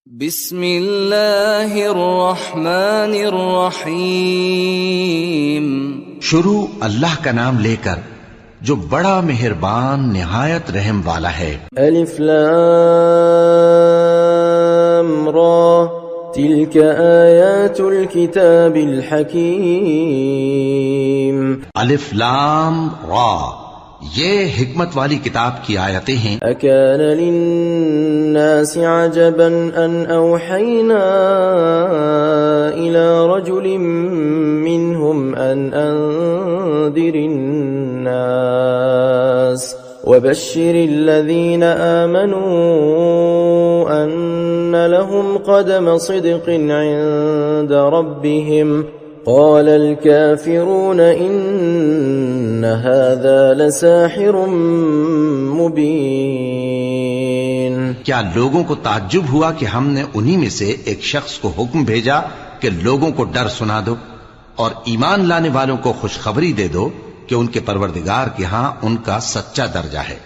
بسم اللہ الرحمن الرحیم۔ شروع اللہ کا نام لے کر جو بڑا مہربان نہایت رحم والا ہے۔ الف لام را تلك آیات الكتاب الحکیم۔ الف لام را، یہ حکمت والی کتاب کی آیتیں ہیں۔ اکان للناس عجبا ان اوحینا الى رجل منهم ان انذر الناس وبشر الذين آمنوا ان لهم قدم صدق عند ربهم قال الكافرون ان هذا لساحر مبین۔ کیا لوگوں کو تعجب ہوا کہ ہم نے انہی میں سے ایک شخص کو حکم بھیجا کہ لوگوں کو ڈر سنا دو اور ایمان لانے والوں کو خوشخبری دے دو کہ ان کے پروردگار کے ہاں ان کا سچا درجہ ہے۔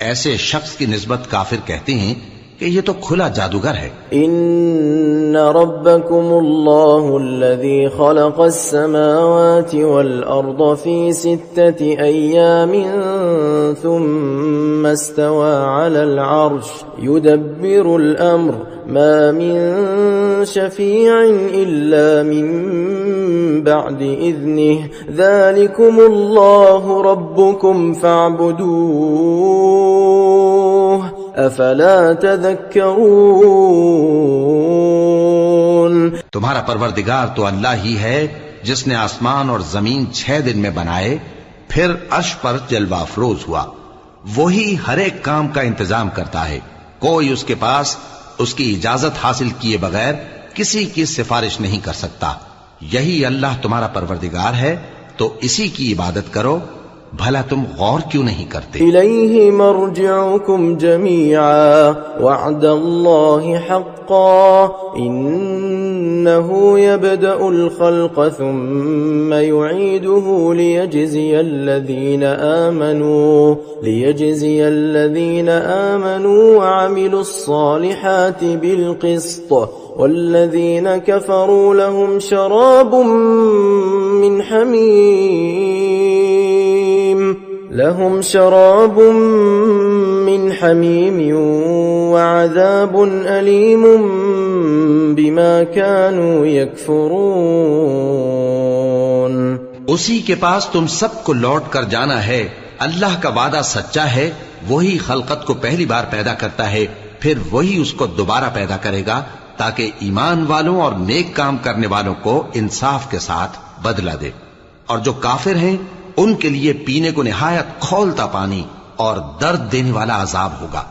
ایسے شخص کی نسبت کافر کہتے ہیں کہ یہ تو کھلا جادوگر ہے۔ ان ربکم اللہ الذی خلق السماوات والارض فی 6 ایام ثم استوى على العرش يدبر الامر ما من شفیع الا من بعد اذنه ذلكم اللہ ربکم فاعبدوه افلا تذکرون۔ تمہارا پروردگار تو اللہ ہی ہے جس نے آسمان اور زمین 6 دن میں بنائے، پھر عرش پر جلوہ افروز ہوا۔ وہی ہر ایک کام کا انتظام کرتا ہے، کوئی اس کے پاس اس کی اجازت حاصل کیے بغیر کسی کی سفارش نہیں کر سکتا۔ یہی اللہ تمہارا پروردگار ہے، تو اسی کی عبادت کرو۔ بھلا تم غور کیوں نہیں کرتے؟ الیہ مرجعکم جمیعا وعد اللہ حقا انہ یبدأ الخلق ثم یعیدہ لیجزی الذین آمنوا وعملوا الصالحات بالقسط والذین کفروا لهم شراب من حمیم وعذاب علیم بما كانوا یکفرون۔ اسی کے پاس تم سب کو لوٹ کر جانا ہے۔ اللہ کا وعدہ سچا ہے، وہی خلقت کو پہلی بار پیدا کرتا ہے، پھر وہی اس کو دوبارہ پیدا کرے گا تاکہ ایمان والوں اور نیک کام کرنے والوں کو انصاف کے ساتھ بدلہ دے۔ اور جو کافر ہیں ان کے لیے پینے کو نہایت کھولتا پانی اور درد دینے والا عذاب ہوگا،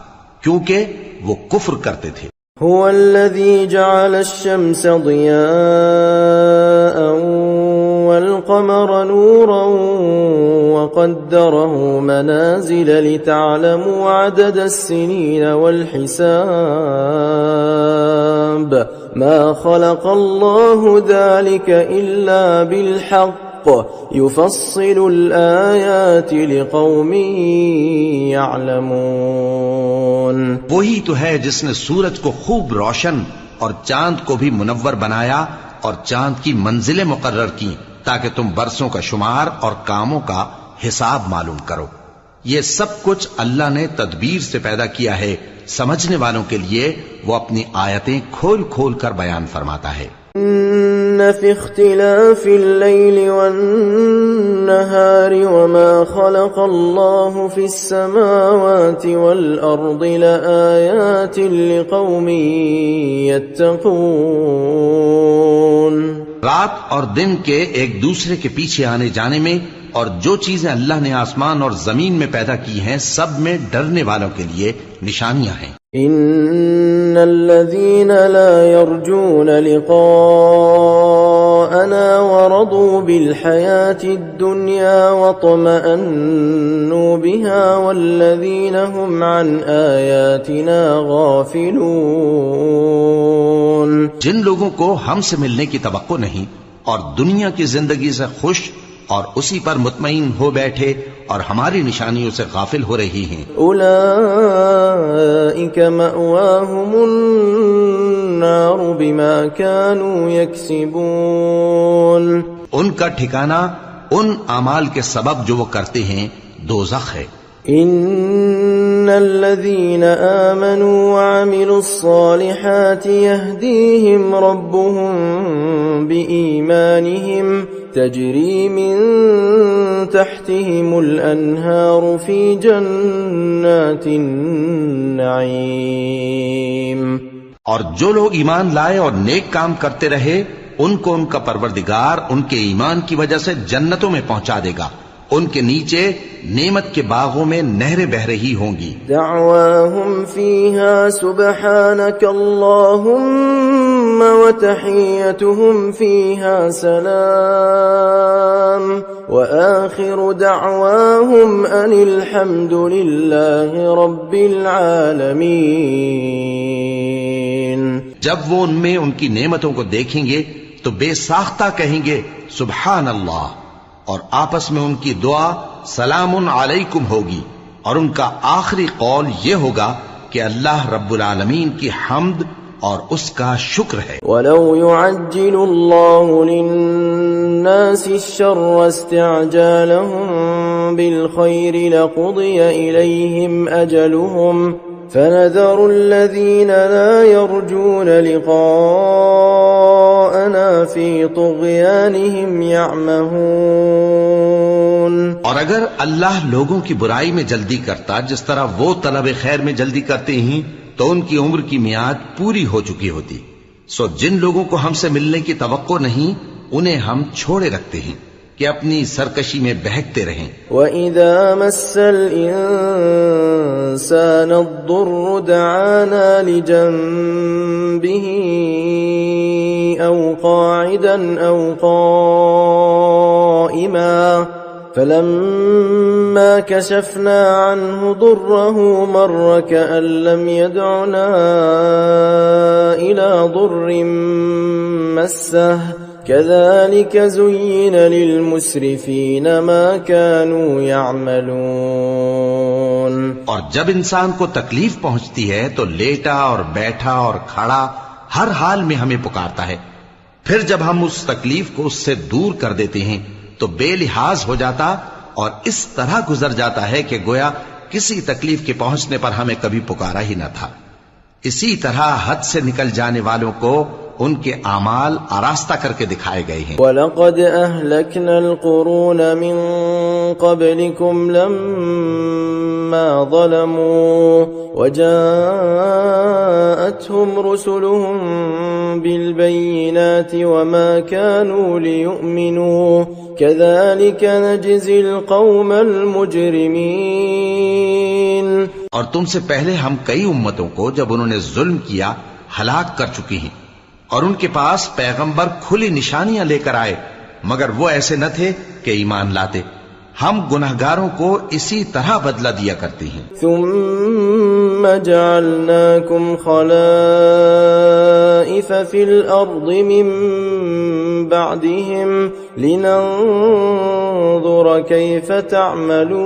کیونکہ وہ کفر کرتے تھے۔ هو الذي جعل الشمس ضياء والقمر نورا وقدره منازل لتعلموا عدد السنين والحساب ما خلق الله ذلك إلا بالحق يفصل الآیات لقوم یعلمون۔ وہی تو ہے جس نے سورج کو خوب روشن اور چاند کو بھی منور بنایا اور چاند کی منزلیں مقرر کی تاکہ تم برسوں کا شمار اور کاموں کا حساب معلوم کرو۔ یہ سب کچھ اللہ نے تدبیر سے پیدا کیا ہے، سمجھنے والوں کے لیے وہ اپنی آیتیں کھول کھول کر بیان فرماتا ہے۔ ان فی اختلاف اللیل والنہار وما خلق اللہ فی السماوات والارض لآیات لقوم یتقون۔ رات اور دن کے ایک دوسرے کے پیچھے آنے جانے میں اور جو چیزیں اللہ نے آسمان اور زمین میں پیدا کی ہیں سب میں ڈرنے والوں کے لیے نشانیاں ہیں۔ ان الذين لا يرجون لقاءنا ورضوا بالحياة الدنيا واطمأنوا بها والذين هم عن آياتنا غافلون۔ جن لوگوں کو ہم سے ملنے کی توقع نہیں اور دنیا کی زندگی سے خوش اور اسی پر مطمئن ہو بیٹھے اور ہماری نشانیوں سے غافل ہو رہی ہیں۔ اولئک مأواہم النار بما كانوا يكسبون ان کا ٹھکانہ ان اعمال کے سبب جو وہ کرتے ہیں دوزخ ہے. ان الذين آمنوا وعملوا الصالحات يهديهم ربهم بإيمانهم تجري من تحتهم الأنهار في جنات النعيم. اور جو لوگ ایمان لائے اور نیک کام کرتے رہے ان کو ان کا پروردگار ان کے ایمان کی وجہ سے جنتوں میں پہنچا دے گا، ان کے نیچے نعمت کے باغوں میں نہریں بہ رہی ہوں گی. دعواهم فيها سبحانك اللهم وتحيتهم فيها سلام وآخر دعواهم أن الحمد لله رب العالمين. جب وہ ان میں ان کی نعمتوں کو دیکھیں گے تو بے ساختہ کہیں گے سبحان اللہ، اور آپس میں ان کی دعا سلام علیکم ہوگی، اور ان کا آخری قول یہ ہوگا کہ اللہ رب العالمین کی حمد اور اس کا شکر ہے. وَلَوْ يُعَجِّلُ اللَّهُ لِلنَّاسِ الشَّرَّ اسْتِعْجَالَهُم بِالْخَيْرِ لَقُضِيَ إِلَيْهِمْ أَجَلُهُمْ فَنَذَرُ الَّذِينَ لَا يَرْجُونَ لِقَاءَنَا فِي طُغْيَانِهِمْ يَعْمَهُونَ. اور اگر اللہ لوگوں کی برائی میں جلدی کرتا جس طرح وہ طلب خیر میں جلدی کرتے ہیں تو ان کی عمر کی میعاد پوری ہو چکی ہوتی. سو جن لوگوں کو ہم سے ملنے کی توقع نہیں انہیں ہم چھوڑے رکھتے ہیں کہ اپنی سرکشی میں بہکتے رہیں. وَإِذَا مَسَّ الْإِنسَانَ الضُّرُّ دَعَانَا لِجَنبِهِ أَوْ قَاعِدًا أَوْ قَائِمًا فَلَمَّا كَشَفْنَا عَنْهُ ضُرَّهُ مَرَّ كَأَن لَّمْ يَدْعُنَا إِلَى ضُرٍّ مَّسَّهُ كَذَلِكَ زُيِّنَ لِلْمُسْرِفِينَ مَا كَانُوا يَعْمَلُونَ. اور جب انسان کو تکلیف پہنچتی ہے تو لیٹا اور بیٹھا اور کھڑا ہر حال میں ہمیں پکارتا ہے. پھر جب ہم اس تکلیف کو اس سے دور کر دیتے ہیں تو بے لحاظ ہو جاتا اور اس طرح گزر جاتا ہے کہ گویا کسی تکلیف کے پہنچنے پر ہمیں کبھی پکارا ہی نہ تھا. اسی طرح حد سے نکل جانے والوں کو ان کے اعمال آراستہ کر کے دکھائے گئے ہیں. وَلَقَدْ أَهْلَكْنَا الْقُرُونَ مِنْ قَبْلِكُمْ لَمَّا ظَلَمُوا وَجَاءَتْهُمْ رُسُلُهُم بِالْبَيِّنَاتِ وَمَا كَانُوا لِيُؤْمِنُوا كَذَلِكَ نَجْزِي الْقَوْمَ الْمُجْرِمِينَ. اور تم سے پہلے ہم کئی امتوں کو جب انہوں نے ظلم کیا ہلاک کر چکی ہیں، اور ان کے پاس پیغمبر کھلی نشانیاں لے کر آئے مگر وہ ایسے نہ تھے کہ ایمان لاتے. ہم گنہگاروں کو اسی طرح بدلہ دیا کرتے ہیں. ثم جعلناكم خلائف في الأرض من بعدهم لننظر كيف تعملون.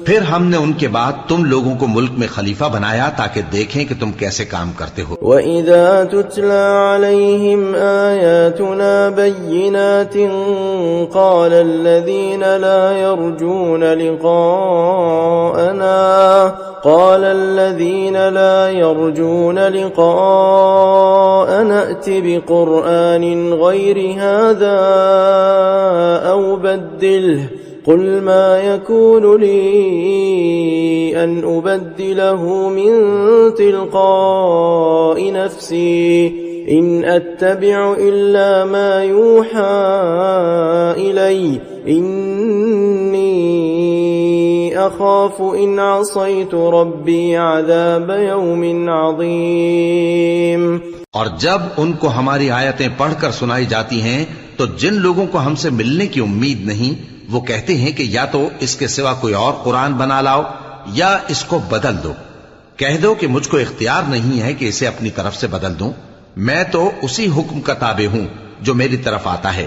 پھر ہم نے ان کے بعد تم لوگوں کو ملک میں خلیفہ بنایا تاکہ دیکھیں کہ تم کیسے کام کرتے ہو. وَإِذَا تُتْلَى عَلَيْهِمْ آيَاتُنَا بَيِّنَاتٍ قَالَ الَّذِينَ لَا يَرْجُونَ لِقَاءَنَا ائْتِ بِقُرْآنٍ غَيْرِ هَذَا أَوْ بَدِّلْهُ قُلْ مَا يَكُونُ لِي أَنْ أُبَدِّلَهُ مِنْ تِلْقَاءِ نَفْسِي إِنْ أَتَّبِعُ إِلَّا مَا يُوحَى إِلَيَّ إِنِّي أَخَافُ إِنْ عَصَيْتُ رَبِّي عَذَابَ يَوْمٍ عَظِيمٍ. اور جب ان کو ہماری آیتیں پڑھ کر سنائی جاتی ہیں تو جن لوگوں کو ہم سے ملنے کی امید نہیں وہ کہتے ہیں کہ یا تو اس کے سوا کوئی اور قرآن بنا لاؤ یا اس کو بدل دو. کہہ دو کہ مجھ کو اختیار نہیں ہے کہ اسے اپنی طرف سے بدل دوں، میں تو اسی حکم کا تابع ہوں جو میری طرف آتا ہے.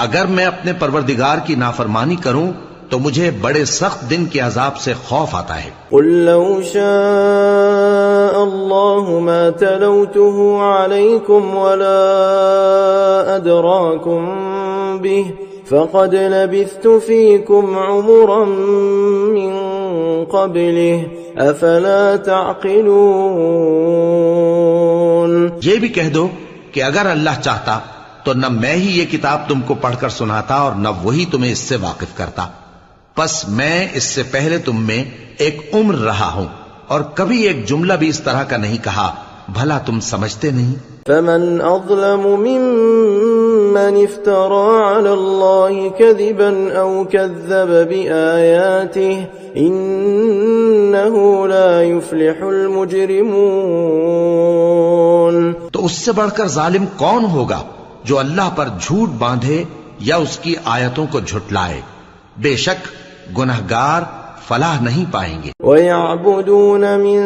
اگر میں اپنے پروردگار کی نافرمانی کروں تو مجھے بڑے سخت دن کے عذاب سے خوف آتا ہے۔ قل لو شاء الله ما تلوته عليكم ولا أدراكم به فقد لبثت فيكم عمرا من قبله أفلا تعقلون۔ یہ بھی کہہ دو کہ اگر اللہ چاہتا تو نہ میں ہی یہ کتاب تم کو پڑھ کر سناتا اور نہ وہی تمہیں اس سے واقف کرتا، پس میں اس سے پہلے تم میں ایک عمر رہا ہوں اور کبھی ایک جملہ بھی اس طرح کا نہیں کہا، بھلا تم سمجھتے نہیں؟ فمن أظلم ممن افترى على الله كذبا أو كذب بآياته إنه لا يفلح المجرمون۔ تو اس سے بڑھ کر ظالم کون ہوگا جو اللہ پر جھوٹ باندھے یا اس کی آیتوں کو جھٹلائے؟ بے شک گنہگار فلاح نہیں پائیں گے۔ وَيَعْبُدُونَ مِن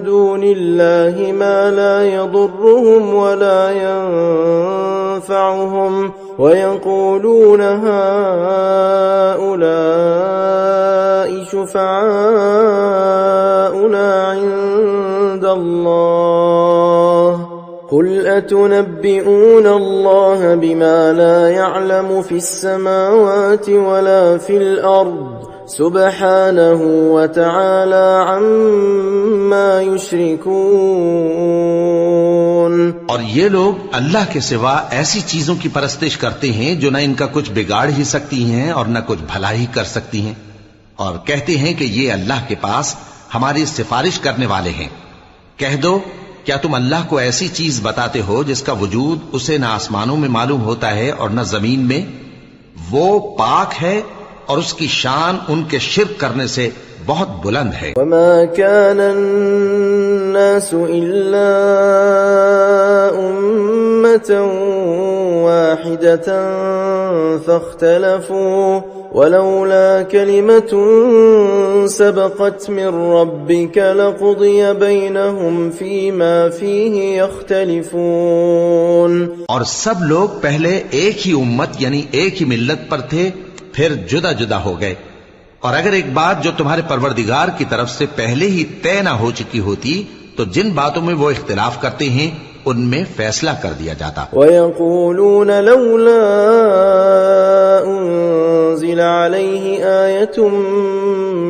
دُونِ اللَّهِ مَا لَا يَضُرُّهُمْ وَلَا يَنفَعُهُمْ وَيَقُولُونَ هَؤُلَاءِ شُفَعَاؤُنَا عِندَ اللَّهِ قُلْ أَتُنَبِّئُونَ اللَّهَ بِمَا لَا يَعْلَمُ فِي السَّمَاوَاتِ وَلَا فِي الْأَرْضِ سبحانه وتعالى عما يشركون۔ اور یہ لوگ اللہ کے سوا ایسی چیزوں کی پرستش کرتے ہیں جو نہ ان کا کچھ بگاڑ ہی سکتی ہیں اور نہ کچھ بھلا ہی کر سکتی ہیں، اور کہتے ہیں کہ یہ اللہ کے پاس ہماری سفارش کرنے والے ہیں۔ کہہ دو کیا تم اللہ کو ایسی چیز بتاتے ہو جس کا وجود اسے نہ آسمانوں میں معلوم ہوتا ہے اور نہ زمین میں؟ وہ پاک ہے اور اس کی شان ان کے شرک کرنے سے بہت بلند ہے۔ وما كان الناس إلا أمة واحدة فاختلفوا ولولا كلمة سبقت من ربك لقضي بينهم فيما فيه يختلفون۔ اور سب لوگ پہلے ایک ہی امت یعنی ایک ہی ملت پر تھے، پھر جدا جدا ہو گئے، اور اگر ایک بات جو تمہارے پروردگار کی طرف سے پہلے ہی طے نہ ہو چکی ہوتی تو جن باتوں میں وہ اختلاف کرتے ہیں ان میں فیصلہ کر دیا جاتا۔ وَيَقُولُونَ لَوْلَا أُنزِلَ عَلَيْهِ آيَةٌ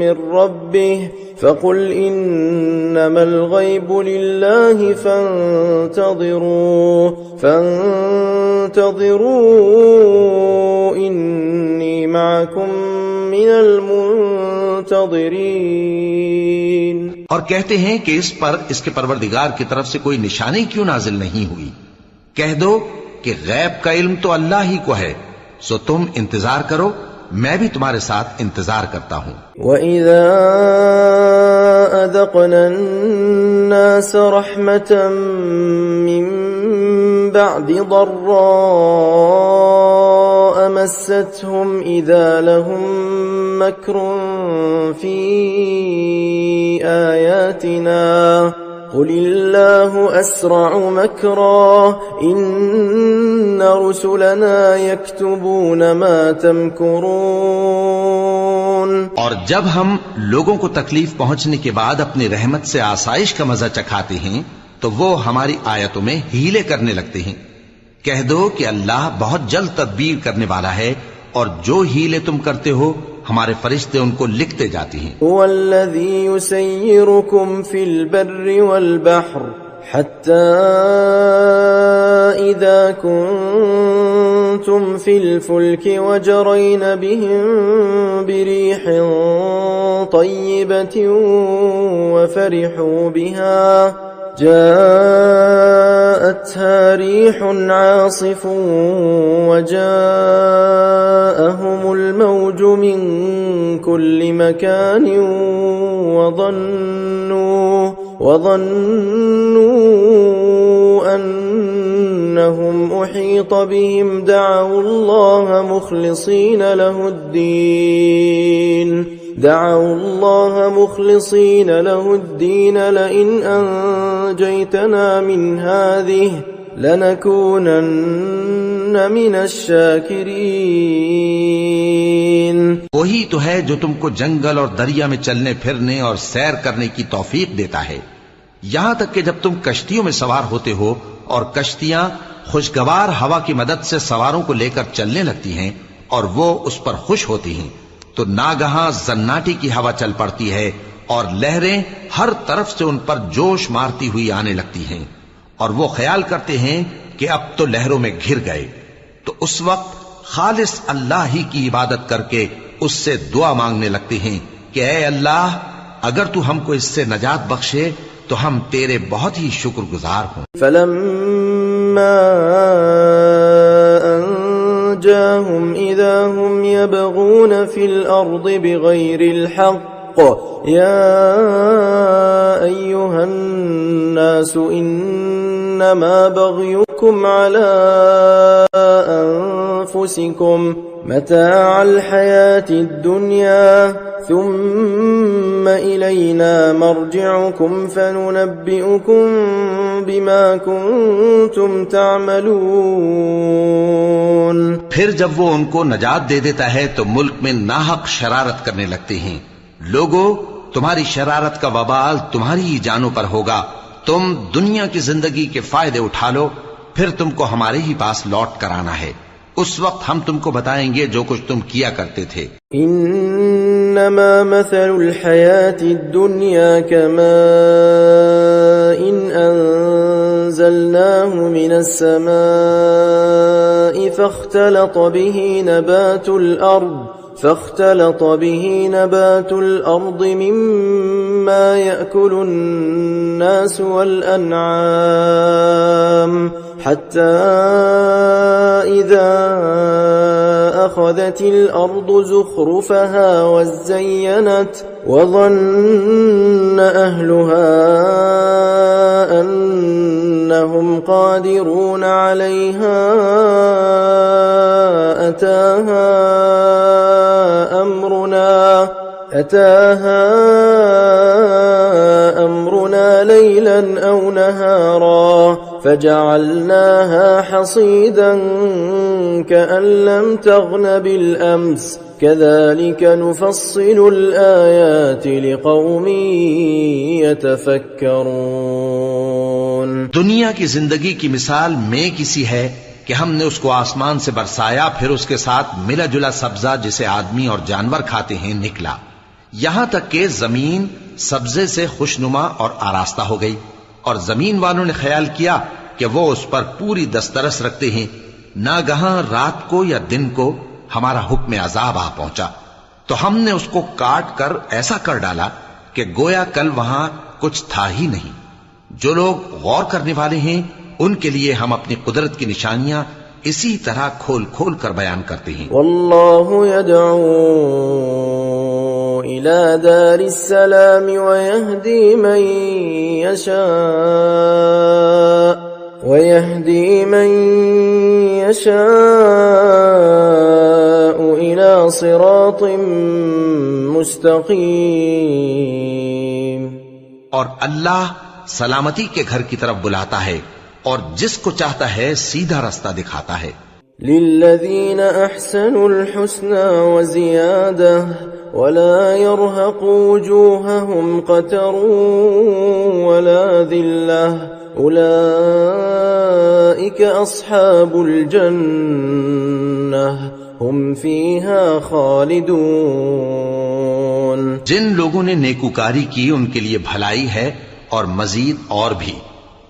مِّن رَّبِّهِ فَقُلْ إِنَّمَا الْغَيْبُ لِلَّهِ فَانتَظِرُوا إِنِّي مَعَكُمْ مِنَ الْمُنتَظِرِينَ۔ اور کہتے ہیں کہ اس پر اس کے پروردگار کی طرف سے کوئی نشانی کیوں نازل نہیں ہوئی؟ کہہ دو کہ غیب کا علم تو اللہ ہی کو ہے، سو تم انتظار کرو، میں بھی تمہارے ساتھ انتظار کرتا ہوں۔ وَإِذَا أَذَقْنَا النَّاسَ رَحْمَةً مِّن بَعْدِ ضَرَّاءَ مَسَّتْهُمْ إِذَا لَهُم مَّكْرٌ فِي آيَاتِنَا قُلِ اللَّهُ أَسْرَعُ مَكْرًا إِنَّ رُسُلَنَا يَكْتُبُونَ مَا تَمْكُرُونَ۔ اور جب ہم لوگوں کو تکلیف پہنچنے کے بعد اپنی رحمت سے آسائش کا مزہ چکھاتے ہیں تو وہ ہماری آیتوں میں ہیلے کرنے لگتے ہیں۔ کہہ دو کہ اللہ بہت جلد تدبیر کرنے والا ہے، اور جو ہیلے تم کرتے ہو ہمارے فرشتے ان کو لکھتے جاتے ہیں۔ هو الذي يسيركم في البر والبحر حتى إذا كنتم في الفلك وجرين بهم بريح طيبة وفرحوا بها جاءتها ريح عاصف وجاءهم الموج من كل مكان وظنوا أنهم أحيط بهم دعوا الله مخلصين له الدين لئن أنجيتنا من هذه لنكونن من الشاكرين۔ وہی تو ہے جو تم کو جنگل اور دریا میں چلنے پھرنے اور سیر کرنے کی توفیق دیتا ہے، یہاں تک کہ جب تم کشتیوں میں سوار ہوتے ہو اور کشتیاں خوشگوار ہوا کی مدد سے سواروں کو لے کر چلنے لگتی ہیں اور وہ اس پر خوش ہوتی ہیں، تو ناگہاں زناٹی کی ہوا چل پڑتی ہے اور لہریں ہر طرف سے ان پر جوش مارتی ہوئی آنے لگتی ہیں، اور وہ خیال کرتے ہیں کہ اب تو لہروں میں گھر گئے، تو اس وقت خالص اللہ ہی کی عبادت کر کے اس سے دعا مانگنے لگتے ہیں کہ اے اللہ، اگر تو ہم کو اس سے نجات بخشے تو ہم تیرے بہت ہی شکر گزار ہوں۔ فلما أنجاهم إذا هم يبغون في الأرض بغير الحق يا أيها الناس إنما بغيكم على أنفسكم متاع الحياة الدنيا ثم إلينا مرجعكم فننبئكم بما كنتم تعملون۔ پھر جب وہ ان کو نجات دے دیتا ہے تو ملک میں ناحق شرارت کرنے لگتے ہیں۔ لوگو، تمہاری شرارت کا وبال تمہاری ہی جانوں پر ہوگا، تم دنیا کی زندگی کے فائدے اٹھا لو، پھر تم کو ہمارے ہی پاس لوٹ کر آنا ہے، اس وقت ہم تم کو بتائیں گے جو کچھ تم کیا کرتے تھے۔ انما مثل الحیات الدنیا كماء انزلناه من السماء فاختلط به نبات الأرض مما يأكل الناس والأنعام حتى إذا أخذت الأرض زخرفها وزينت وظن أهلها أنهم قادرون عليها أتاها أمرنا ليلا أو نهارا فجعلناها حصيدا كأن لم تغن بالأمس كذلك نفصل الآيات لقوم يتفكرون۔ دنیا کی زندگی کی مثال میں کسی ہے کہ ہم نے اس کو آسمان سے برسایا، پھر اس کے ساتھ ملا جلا سبزہ جسے آدمی اور جانور کھاتے ہیں نکلا، یہاں تک کہ زمین سبزے سے خوشنما اور آراستہ ہو گئی، اور زمین والوں نے خیال کیا کہ وہ اس پر پوری دسترس رکھتے ہیں، ناگہاں رات کو یا دن کو ہمارا حکم عذاب آ پہنچا تو ہم نے اس کو کاٹ کر ایسا کر ڈالا کہ گویا کل وہاں کچھ تھا ہی نہیں۔ جو لوگ غور کرنے والے ہیں ان کے لیے ہم اپنی قدرت کی نشانیاں اسی طرح کھول کھول کر بیان کرتے ہیں۔ واللہ یدعو الى دار السلام ويهدي من يشاء الى صراط مستقیم، اور اللہ سلامتی کے گھر کی طرف بلاتا ہے اور جس کو چاہتا ہے سیدھا رستہ دکھاتا ہے۔ للذین احسنوا الحسنى وزیادہ ولا يرهق وجوههم قتر ولا ذلة أولئك أصحاب الجنة هم فيها خالدون۔ جن لوگوں نے نیکوکاری کی ان کے لیے بھلائی ہے اور مزید اور بھی،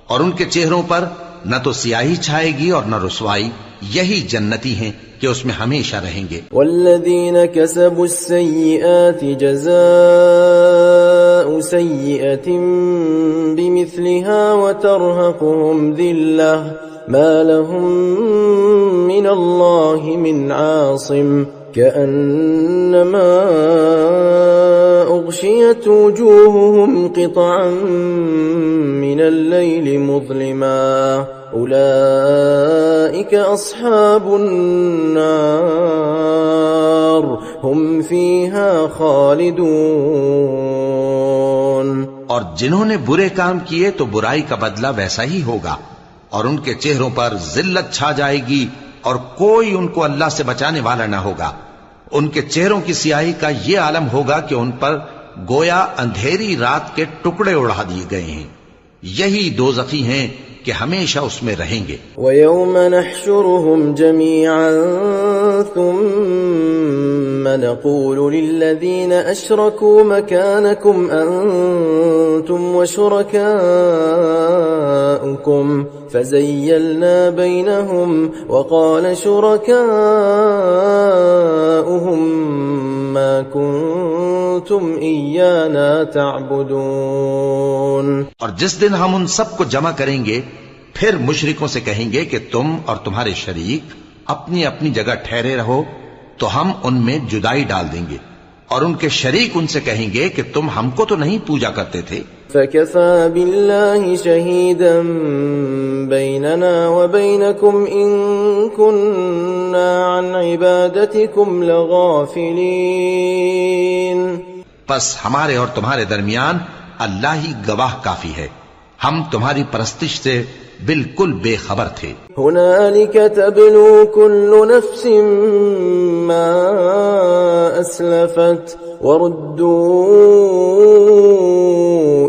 اور ان کے چہروں پر نہ تو سیاہی چھائے گی اور نہ رسوائی، یہی جنتی ہیں کہ اس میں ہمیشہ رہیں گے۔ والذین کسبوا السیئات جزاء سیئة بمثلها وترهقهم ذلة ما لهم من اللہ من عاصم كأنما أغشيت وجوههم قطعا من الليل مظلما أولئك أصحاب النار هم فيها خالدون۔ اور جنہوں نے برے کام کیے تو برائی کا بدلہ ویسا ہی ہوگا، اور ان کے چہروں پر ذلت چھا جائے گی اور کوئی ان کو اللہ سے بچانے والا نہ ہوگا۔ ان کے چہروں کی سیاہی کا یہ عالم ہوگا کہ ان پر گویا اندھیری رات کے ٹکڑے اڑا دیے گئے ہیں. یہی دوزخی ہیں کہ ہمیشہ اس میں رہیں گے. وَيَوْمَ نَحْشُرُهُمْ جَمِيعًا ثُمَّ نَقُولُ لِلَّذِينَ أَشْرَكُوا مَكَانَكُمْ أَنْتُمْ وَشُرَكَاؤُكُمْ فَزَيَّلْنَا بَيْنَهُمْ وَقَالَ شُرَكَاؤُهُمْ مَا كُنْتُمْ إِيَّانَا تَعْبُدُونَ. اور جس دن ہم ان سب کو جمع کریں گے پھر مشرکوں سے کہیں گے کہ تم اور تمہارے شریک اپنی اپنی جگہ ٹھہرے رہو تو ہم ان میں جدائی ڈال دیں گے، اور ان کے شریک ان سے کہیں گے کہ تم ہم کو تو نہیں پوجا کرتے تھے. فَكَفَى بِاللَّهِ شَهِيدًا بَيْنَنَا وَبَيْنَكُمْ إِن كُنَّا عَنْ عِبَادَتِكُمْ لَغَافِلِينَ. پس ہمارے اور تمہارے درمیان اللہ ہی گواہ کافی ہے، ہم تمہاری پرستش سے بالکل بے خبر تھے. هُنَالِكَ تَبْلُو كُلُّ نَفْسٍ مَا أَسْلَفَتْ وَرُدُّوا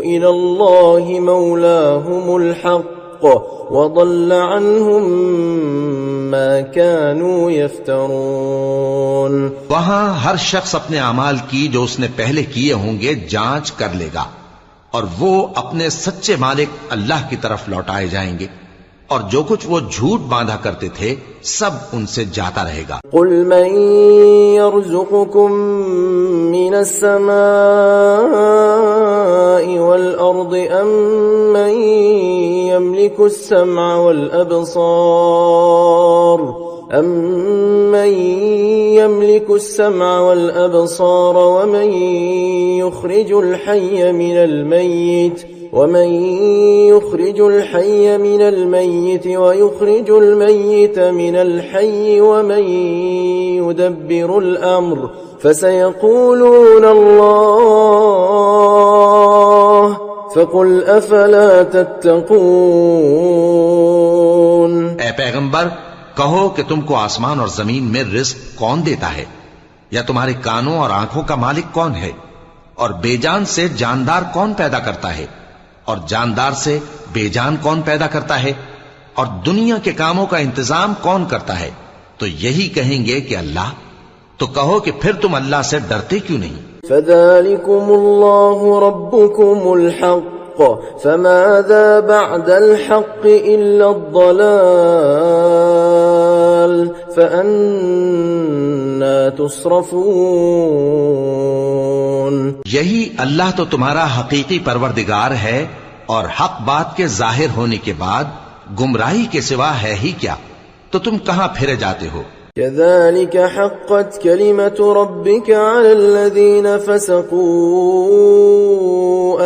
إِلَى اللَّهِ مَوْلَاهُمُ الْحَقِّ وَضَلَّ عَنْهُمْ مَا كَانُوا يَفْتَرُونَ. وہاں ہر شخص اپنے اعمال کی جو اس نے پہلے کیے ہوں گے جانچ کر لے گا، اور وہ اپنے سچے مالک اللہ کی طرف لوٹائے جائیں گے، اور جو کچھ وہ جھوٹ باندھا کرتے تھے سب ان سے جاتا رہے گا. قُلْ مَن يَرْزُقُكُم مِّنَ السَّمَاءِ وَالْأَرْضِ أَمَّن يَمْلِكُ السَّمْعَ وَالْأَبْصَارَ وَمَن يُخْرِجُ الْحَيَّ مِنَ الْمَيِّتِ وَيُخْرِجُ الْمَيِّتَ مِنَ الْحَيِّ وَمَن يُدَبِّرُ الْأَمْرَ فَسَيَقُولُونَ اللَّهُ فَقُلْ أَفَلَا تَتَّقُونَ. اے پیغمبر کہو کہ تم کو آسمان اور زمین میں رزق کون دیتا ہے، یا تمہارے کانوں اور آنکھوں کا مالک کون ہے، اور بے جان سے جاندار کون پیدا کرتا ہے، اور جاندار سے بے جان کون پیدا کرتا ہے، اور دنیا کے کاموں کا انتظام کون کرتا ہے؟ تو یہی کہیں گے کہ اللہ. تو کہو کہ پھر تم اللہ سے ڈرتے کیوں نہیں؟ فَذَلِكُمُ اللَّهُ رَبُّكُمُ الْحَقُّ فَمَاذَا بَعْدَ الْحَقِّ إِلَّا الضَّلَالُ فَأَنَّى تُصْرَفُونَ. یہی اللہ تو تمہارا حقیقی پروردگار ہے، اور حق بات کے ظاہر ہونے کے بعد گمراہی کے سوا ہے ہی کیا، تو تم کہاں پھرے جاتے ہو؟ كَذَلِكَ حَقَّتْ كَلِمَةُ رَبِّكَ عَلَى الَّذِينَ فَسَقُوا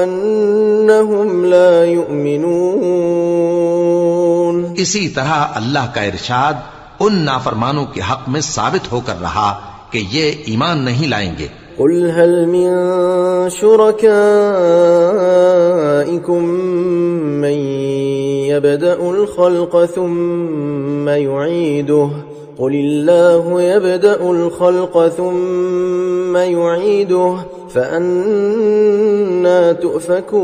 أَنَّهُمْ لَا يُؤْمِنُونَ. اسی طرح اللہ کا ارشاد ان نافرمانوں کے حق میں ثابت ہو کر رہا کہ یہ ایمان نہیں لائیں گے. قُلْ هَلْ مِن شُرَكَائِكُم مَّن يَبْدَأُ الْخَلْقَ ثُمَّ يُعِيدُهُ قُلِ اللَّهُ يَبْدَأُ الْخَلْقَ ثُمَّ يُعِيدُهُ فَأَنَّى تُؤْفَكُونَ.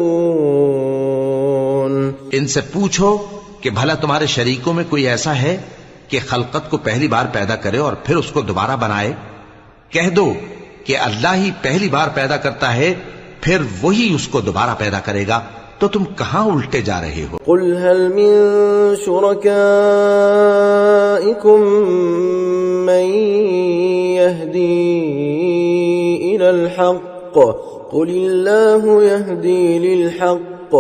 ان سے پوچھو کہ بھلا تمہارے شریکوں میں کوئی ایسا ہے کہ خلقت کو پہلی بار پیدا کرے اور پھر اس کو دوبارہ بنائے؟ کہہ دو کہ اللہ ہی پہلی بار پیدا کرتا ہے، پھر وہی اس کو دوبارہ پیدا کرے گا، تو تم کہاں الٹے جا رہے ہو؟ قُلْ هَلْ مِن شُرَكَائِكُم مَّن يَهْدِي إِلَى الْحَقِّ قُلِ اللَّهُ يَهْدِي لِلْحَقِّ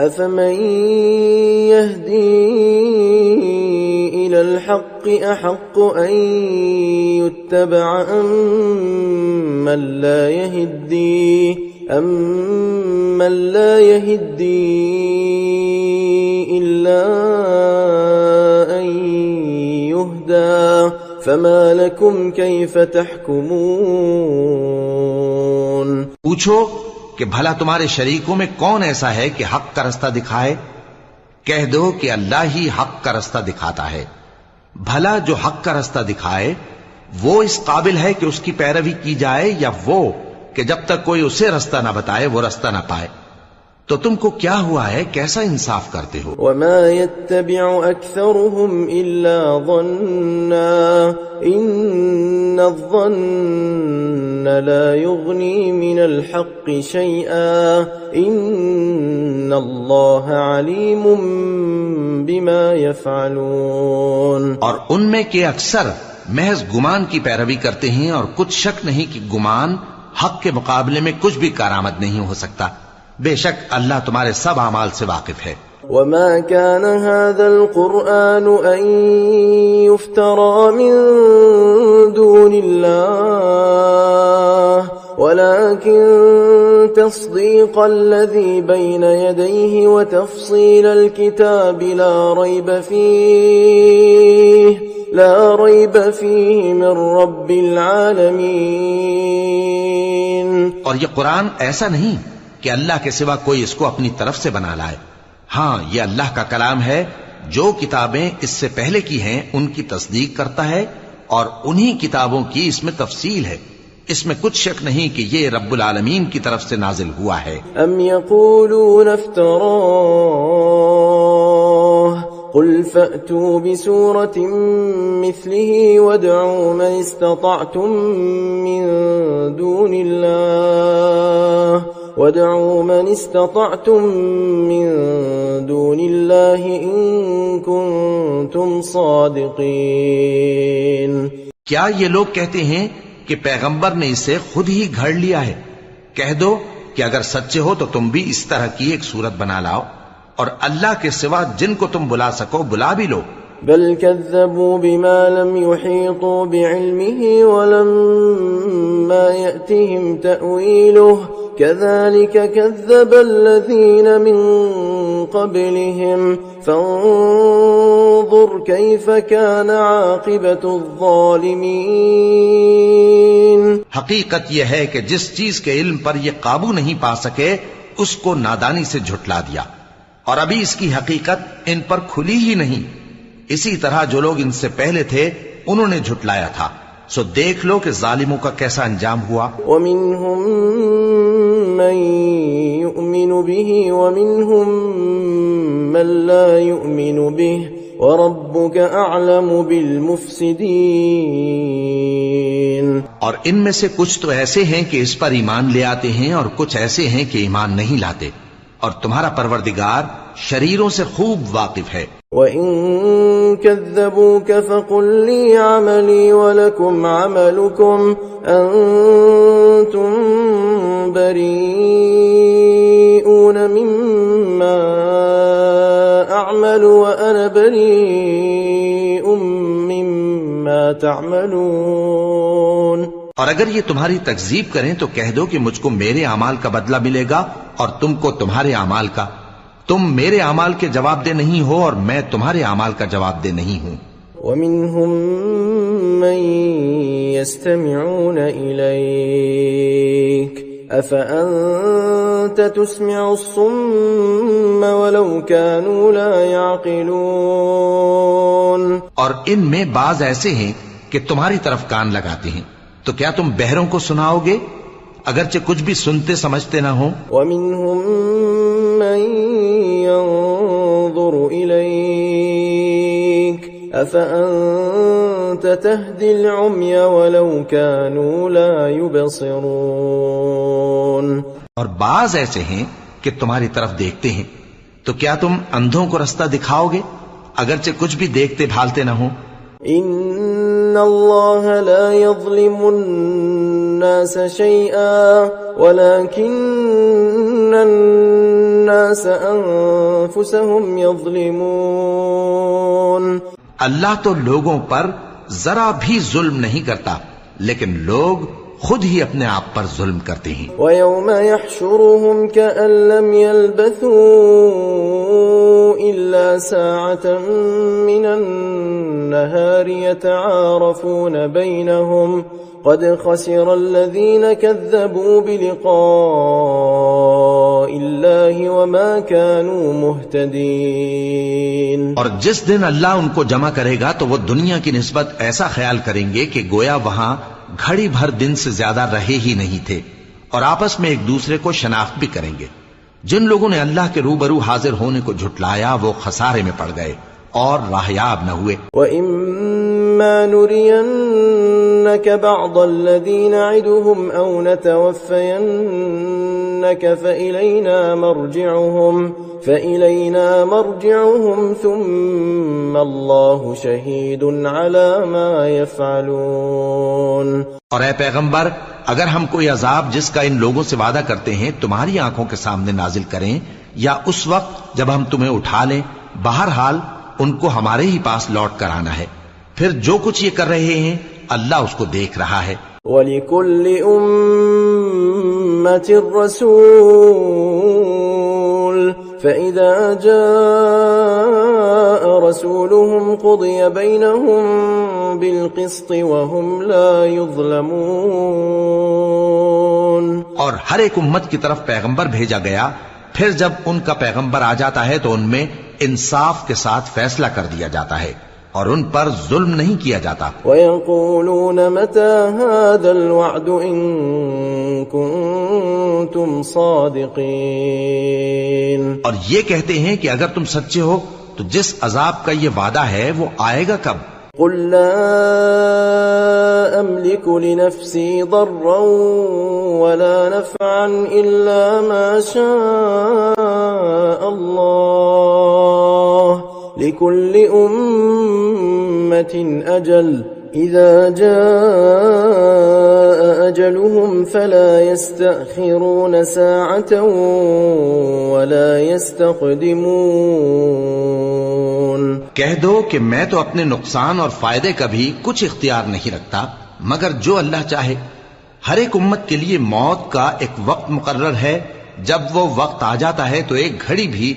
أَفَمَن يَهْدِي إِلَى الْحَقِّ أَحَقُّ أَن يُتَّبَعَ أَمَّن لا يهدي إلا أن يهدى فما لكم كيف تحكمون. پوچھو کہ بھلا تمہارے شریکوں میں کون ایسا ہے کہ حق کا رستہ دکھائے؟ کہہ دو کہ اللہ ہی حق کا رستہ دکھاتا ہے. بھلا جو حق کا رستہ دکھائے وہ اس قابل ہے کہ اس کی پیروی کی جائے یا وہ کہ جب تک کوئی اسے رستہ نہ بتائے وہ رستہ نہ پائے؟ تو تم کو کیا ہوا ہے، کیسا انصاف کرتے ہو؟ وما يتبع أكثرهم إلا ظنا إن الظن لا يغني من الحق شيئا إن الله عليم بما يفعلون۔ اور ان میں کے اکثر محض گمان کی پیروی کرتے ہیں، اور کچھ شک نہیں کہ گمان حق کے مقابلے میں کچھ بھی کارآمد نہیں ہو سکتا۔ بے شک اللہ تمہارے سب اعمال سے واقف ہے۔ وما كان هذا القرآن أن يفترى من دون الله ولكن تصديق الذي بين يديه وتفصيل الكتاب لا ريب فيه من رب العالمين۔ اور یہ قرآن ایسا نہیں کہ اللہ کے سوا کوئی اس کو اپنی طرف سے بنا لائے، ہاں یہ اللہ کا کلام ہے، جو کتابیں اس سے پہلے کی ہیں ان کی تصدیق کرتا ہے، اور انہی کتابوں کی اس میں تفصیل ہے، اس میں کچھ شک نہیں کہ یہ رب العالمین کی طرف سے نازل ہوا ہے۔ ام يقولون افتراه قل فأتوا بسورة مثله وادعوا من استطعتم من دون الله إن كنتم صادقين۔ کیا یہ لوگ کہتے ہیں کہ پیغمبر نے اسے خود ہی گھڑ لیا ہے؟ کہہ دو کہ اگر سچے ہو تو تم بھی اس طرح کی ایک صورت بنا لاؤ، اور اللہ کے سوا جن کو تم بلا سکو بلا بھی لو۔ بل كذبوا بما لم يحيطوا بعلمه ولما يأتهم تأويله كذلك كذب الذين من قبلهم فانظر كيف كان عاقبة الظالمين۔ حقیقت یہ ہے کہ جس چیز کے علم پر یہ قابو نہیں پا سکے اس کو نادانی سے جھٹلا دیا، اور ابھی اس کی حقیقت ان پر کھلی ہی نہیں۔ اسی طرح جو لوگ ان سے پہلے تھے انہوں نے جھٹلایا تھا، سو دیکھ لو کہ ظالموں کا کیسا انجام ہوا۔ وَمِنْهُمْ مَنْ يُؤْمِنُ بِهِ وَمِنْهُمْ مَنْ لَا يُؤْمِنُ بِهِ وَرَبُّكَ أَعْلَمُ بِالْمُفْسِدِينَ۔ اور ان میں سے کچھ تو ایسے ہیں کہ اس پر ایمان لے آتے ہیں، اور کچھ ایسے ہیں کہ ایمان نہیں لاتے، اور تمہارا پروردگار شریروں سے خوب واقف ہے۔ وَإِن كَذَّبُوكَ فَقُلْ لِي عَمَلِي وَلَكُمْ عَمَلُكُمْ أَنْتُمْ بَرِيئُونَ مِمَّا أَعْمَلُ وَأَنَا بَرِيءٌ مِّمَّا تَعْمَلُونَ۔ اور اگر یہ تمہاری تکذیب کریں تو کہہ دو کہ مجھ کو میرے اعمال کا بدلہ ملے گا اور تم کو تمہارے اعمال کا، تم میرے اعمال کے جواب دہ نہیں ہو اور میں تمہارے اعمال کا جواب دہ نہیں ہوں۔ وَمِنْهُمْ مَنْ يَسْتَمِعُونَ إِلَيْكَ أَفَأَنْتَ تُسْمِعُ الصُّمَّ وَلَوْ كَانُوا لَا يَعْقِلُونَ۔ اور ان میں بعض ایسے ہیں کہ تمہاری طرف کان لگاتے ہیں، تو کیا تم بہروں کو سناؤ گے اگرچہ کچھ بھی سنتے سمجھتے نہ ہوں؟ وَمِنْهُمْ مَنْ يَنظُرُ إِلَيْكَ أَفَأَنْتَ تَهْدِي الْعُمْيَ وَلَوْ كَانُوا لَا يُبْصِرُونَ۔ اور بعض ایسے ہیں کہ تمہاری طرف دیکھتے ہیں، تو کیا تم اندھوں کو رستہ دکھاؤ گے اگرچہ کچھ بھی دیکھتے بھالتے نہ ہوں؟ إِنَّ اللَّهَ لَا يَظْلِمُ النَّاسَ شَيْئًا وَلَكِنَّ النَّاسَ أَنفُسَهُمْ يَظْلِمُونَ۔ اللہ تو لوگوں پر ذرا بھی ظلم نہیں کرتا، لیکن لوگ خود ہی اپنے آپ پر ظلم کرتے ہیں۔ وَيَوْمَ يَحْشُرُهُمْ كَأَن لَّمْ يَلْبَثُوا إِلَّا سَاعَةً مِّنَ النَّهَارِ والنهار يتعارفون بينهم قد خسر الذين كذبوا بلقاء الله وما كانوا مهتدين. اور جس دن اللہ ان کو جمع کرے گا تو وہ دنیا کی نسبت ایسا خیال کریں گے کہ گویا وہاں گھڑی بھر دن سے زیادہ رہے ہی نہیں تھے، اور آپس میں ایک دوسرے کو شناخت بھی کریں گے. جن لوگوں نے اللہ کے روبرو حاضر ہونے کو جھٹلایا وہ خسارے میں پڑ گئے اور راہیاب نہ ہوئے. وَإِمَّا نُرِيَنَّكَ بَعْضَ الَّذِي نَعِدُهُمْ أَوْ نَتَوَفَّيَنَّكَ فَإِلَيْنَا مَرْجِعُهُمْ ثُمَّ اللَّهُ شَهِيدٌ عَلَى مَا يَفْعَلُونَ. اور اے پیغمبر، اگر ہم کوئی عذاب جس کا ان لوگوں سے وعدہ کرتے ہیں تمہاری آنکھوں کے سامنے نازل کریں یا اس وقت جب ہم تمہیں اٹھا لیں، بہرحال ان کو ہمارے ہی پاس لوٹ کر آنا ہے. پھر جو کچھ یہ کر رہے ہیں اللہ اس کو دیکھ رہا ہے. وَلِكُلِّ أُمَّةٍ رَسُولٌ فَإِذَا جَاءَ رَسُولُهُمْ قُضِيَ بَيْنَهُمْ بِالْقِسْطِ وَهُمْ لَا يُظْلَمُونَ. اور ہر ایک امت کی طرف پیغمبر بھیجا گیا، پھر جب ان کا پیغمبر آ جاتا ہے تو ان میں انصاف کے ساتھ فیصلہ کر دیا جاتا ہے اور ان پر ظلم نہیں کیا جاتا. وَيَقُولُونَ مَتَى هَذَا الْوَعْدُ إِن كُنتُمْ صَادِقِينَ. اور یہ کہتے ہیں کہ اگر تم سچے ہو تو جس عذاب کا یہ وعدہ ہے وہ آئے گا کب؟ قُل لَّا أَمْلِكُ لِنَفْسِي ضَرًّا وَلَا نَفْعًا إِلَّا مَا شَاءَ اللَّهُ لِكُلِّ أُمَّةٍ أَجَلٌ إِذَا جَاءَ أَجَلُهُمْ فَلَا يَسْتَأْخِرُونَ سَاعَةً وَلَا يَسْتَقْدِمُونَ. کہہ دو کہ میں تو اپنے نقصان اور فائدے کا بھی کچھ اختیار نہیں رکھتا مگر جو اللہ چاہے. ہر ایک امت کے لیے موت کا ایک وقت مقرر ہے، جب وہ وقت آ جاتا ہے تو ایک گھڑی بھی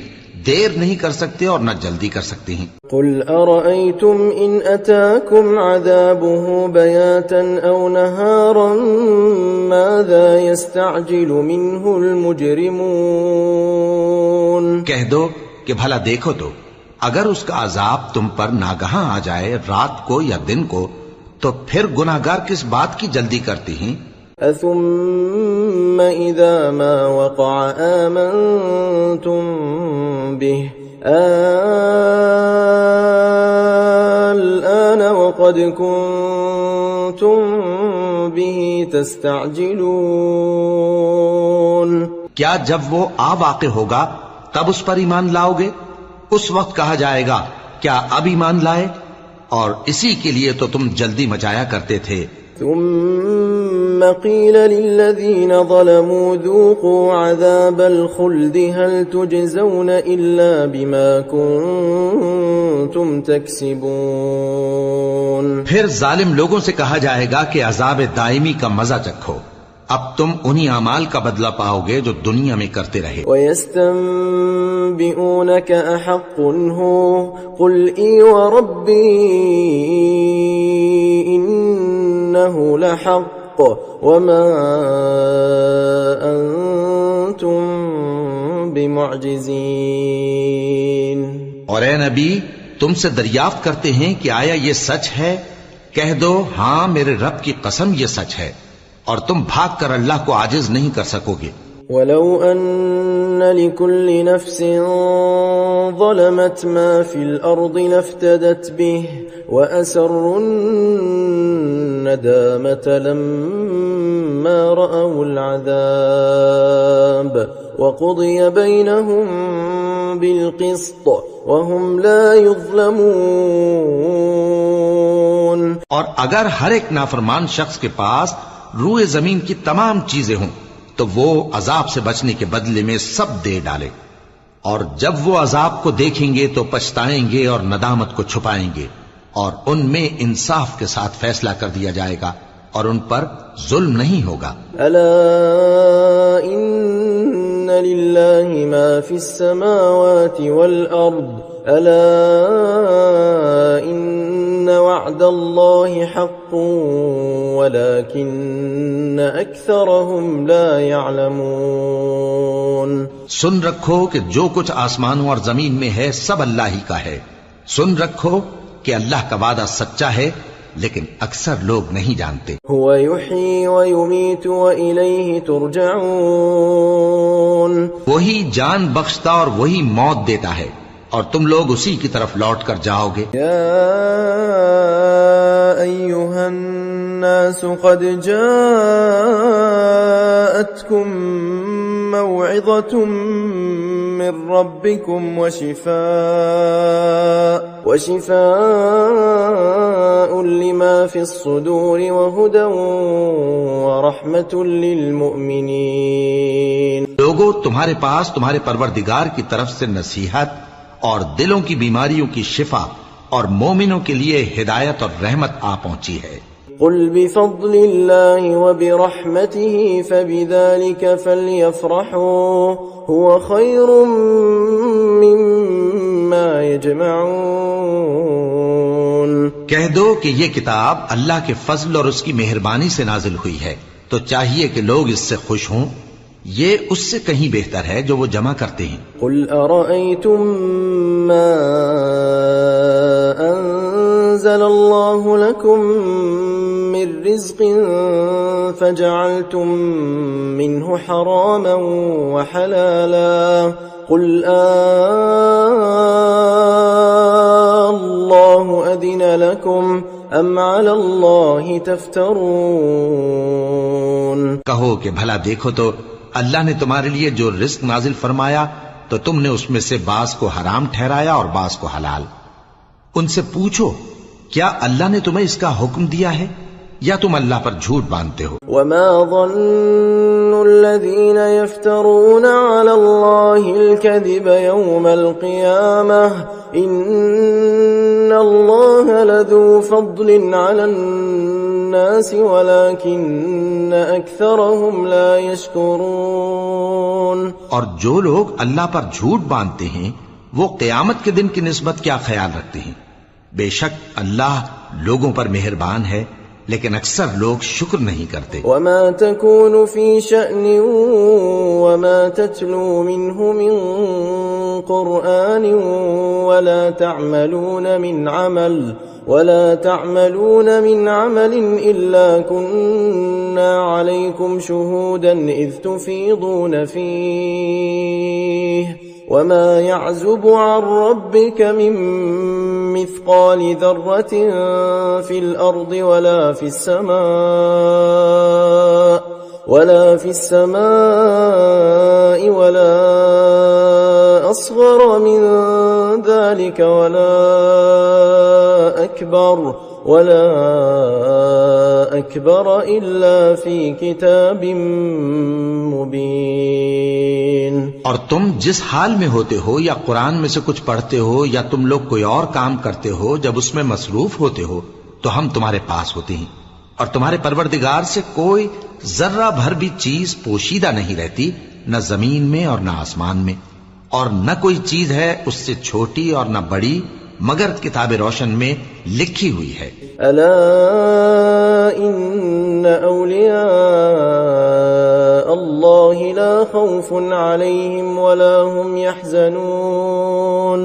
دیر نہیں کر سکتے اور نہ جلدی کر سکتے ہیں. قل أرأيتم إن أتاكم عذابه بياتا أو نهارا ماذا يستعجل منه المجرمون. کہہ دو کہ بھلا دیکھو تو اگر اس کا عذاب تم پر ناگہاں آ جائے رات کو یا دن کو تو پھر گناہگار کس بات کی جلدی کرتے ہیں؟ ثم إذا ما وقع آمنتم به الآن وقد كنتم به تستعجلون. کیا جب وہ آ واقع ہوگا تب اس پر ایمان لاؤ گے؟ اس وقت کہا جائے گا کیا اب ایمان لائے؟ اور اسی کے لیے تو تم جلدی مچایا کرتے تھے. ثم قيل للذين ظلموا ذوقوا عذاب الخلد هل تجزون إلا بما كنتم تكسبون. پھر ظالم لوگوں سے کہا جائے گا کہ عذاب دائمی کا مزہ چکھو، اب تم انہی اعمال کا بدلہ پاؤ گے جو دنیا میں کرتے رہے. وَيَسْتَنبِئُونَكَ أَحَقٌّ هُوَ قُلْ إِي وَرَبِّي إِنَّهُ لَحَقٌّ وَمَا أَنْتُمْ بِمُعْجِزِينَ. اور اے نبی تم سے دریافت کرتے ہیں کہ آیا یہ سچ ہے؟ کہہ دو ہاں میرے رب کی قسم یہ سچ ہے، اور تم بھاگ کر اللہ کو عاجز نہیں کر سکو گے. وَلَوْ أَنَّ لِكُلِّ نَفْسٍ ظَلَمَتْ مَا فِي الْأَرْضِ لَافْتَدَتْ بِهِ وَأَسَرُّوا النَّدَامَةَ لَمَّا رَأَوُا الْعَذَابَ وَقُضِيَ بَيْنَهُم بِالْقِسْطِ وَهُمْ لَا يُظْلَمُونَ. اور اگر ہر ایک نافرمان شخص کے پاس روئے زمین کی تمام چیزیں ہوں تو وہ عذاب سے بچنے کے بدلے میں سب دے ڈالے، اور جب وہ عذاب کو دیکھیں گے تو پچھتائیں گے اور ندامت کو چھپائیں گے، اور ان میں انصاف کے ساتھ فیصلہ کر دیا جائے گا اور ان پر ظلم نہیں ہوگا. الا ان للہ ما فی السماوات والارض الا ان وعد الله حق ولكن أكثرهم لا يعلمون. سن رکھو کہ جو کچھ آسمانوں اور زمین میں ہے سب اللہ ہی کا ہے. سن رکھو کہ اللہ کا وعدہ سچا ہے لیکن اکثر لوگ نہیں جانتے. هو يحيي ويميت وإليه ترجعون. وہی جان بخشتا اور وہی موت دیتا ہے اور تم لوگ اسی کی طرف لوٹ کر جاؤ گے. يا أيها الناس قد جاءتكم موعظة من ربكم وشفاء لما في الصدور وهدى ورحمة للمؤمنين. لوگوں تمہارے پاس تمہارے پروردگار کی طرف سے نصیحت اور دلوں کی بیماریوں کی شفا اور مومنوں کے لیے ہدایت اور رحمت آ پہنچی ہے. قل بفضل الله وبرحمته فبذلك فليفرحوا هو خير مما يجمعون. کہہ دو کہ یہ کتاب اللہ کے فضل اور اس کی مہربانی سے نازل ہوئی ہے تو چاہیے کہ لوگ اس سے خوش ہوں. یہ اس سے کہیں بہتر ہے جو وہ جمع کرتے ہیں. قل أرأيتم ما أنزل الله لكم من رزق فجعلتم منه حراما وحلالا قل الله أذن لكم أم على الله تفترون. کہو کہ بھلا دیکھو تو اللہ نے تمہارے لیے جو رزق نازل فرمایا تو تم نے اس میں سے بعض کو حرام ٹھہرایا اور بعض کو حلال. ان سے پوچھو کیا اللہ نے تمہیں اس کا حکم دیا ہے یا تم اللہ پر جھوٹ باندھتے ہو. وما ظن الذين يفترون على الله الكذب يوم القيامة إن الله لذو فضل على الناس ولكن أكثرهم لا يشكرون. اور جو لوگ اللہ پر جھوٹ باندھتے ہیں وہ قیامت کے دن کی نسبت کیا خیال رکھتے ہیں؟ بے شک اللہ لوگوں پر مہربان ہے لیکن اکثر لوگ شکر نہیں کرتے. وما تكون في شأن وما تتلو منه من قرآن ولا تعملون من عمل إلا كنا عليكم شهودا إذ تفيضون فيه وما يعزب عن ربك من مثقال ذرة في الأرض ولا في السماء ولا أصغر من ذلك ولا أكبر إلا في كتاب مبين. اور تم جس حال میں ہوتے ہو یا قرآن میں سے کچھ پڑھتے ہو یا تم لوگ کوئی اور کام کرتے ہو جب اس میں مصروف ہوتے ہو تو ہم تمہارے پاس ہوتے ہیں اور تمہارے پروردگار سے کوئی ذرہ بھر بھی چیز پوشیدہ نہیں رہتی نہ زمین میں اور نہ آسمان میں اور نہ کوئی چیز ہے اس سے چھوٹی اور نہ بڑی مگر کتاب روشن میں لکھی ہوئی ہے. الا ان اولیاء اللہ لا خوف علیہم ولا هم يحزنون.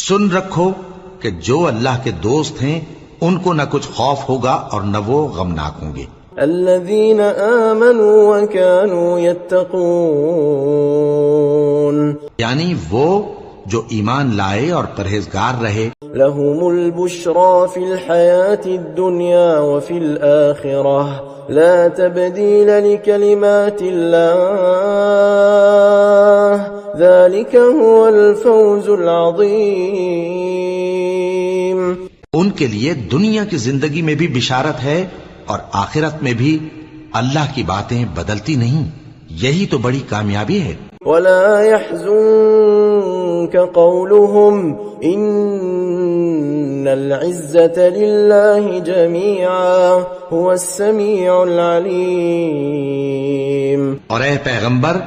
سن رکھو کہ جو اللہ کے دوست ہیں ان کو نہ کچھ خوف ہوگا اور نہ وہ غمناک ہوں گے. الذين آمنوا وكانوا يتقون. یعنی وہ جو ایمان لائے اور پرہیزگار رہے. لهم البشرى في الحياة الدنيا وفي الآخرة لا تبديل لكلمات الله ذلك هو الفوز العظيم. ان کے لیے دنیا کی زندگی میں بھی بشارت ہے اور آخرت میں بھی اللہ کی باتیں بدلتی نہیں. یہی تو بڑی کامیابی ہے. ولا يحزنك قولهم إن العزة لله جميعا هو السميع العليم. اور اے پیغمبر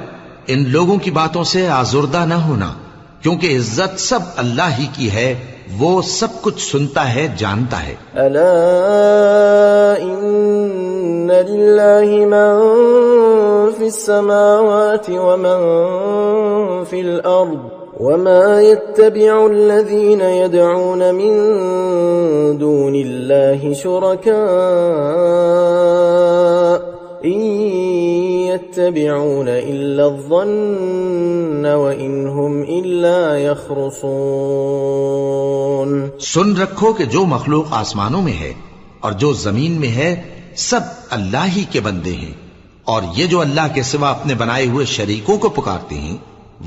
ان لوگوں کی باتوں سے آزردہ نہ ہونا کیونکہ عزت سب اللہ ہی کی ہے وہ سب کچھ سنتا ہے، جانتا ہے۔ ألا إن لله من في السماوات ومن في الأرض وما يتبع الذين يدعون من دون الله شركاء إن يتبعون إلا الظن وإن هم إلا يخرصون۔ سن رکھو کہ جو مخلوق آسمانوں میں ہے اور جو زمین میں ہے سب اللہ ہی کے بندے ہیں، اور یہ جو اللہ کے سوا اپنے بنائے ہوئے شریکوں کو پکارتے ہیں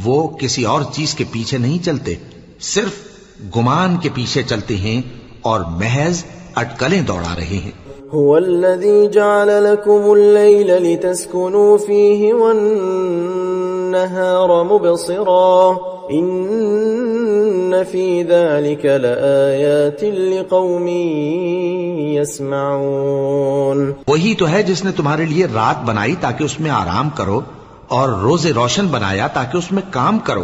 وہ کسی اور چیز کے پیچھے نہیں چلتے، صرف گمان کے پیچھے چلتے ہیں اور محض اٹکلیں دوڑا رہے ہیں۔ هو الذي جعل لكم الليل لتسكنوا فيه والنهار مبصرا إن في ذلك لآيات لقوم يسمعون۔ وہی تو ہے جس نے تمہارے لیے رات بنائی تاکہ اس میں آرام کرو، اور روز روشن بنایا تاکہ اس میں کام کرو۔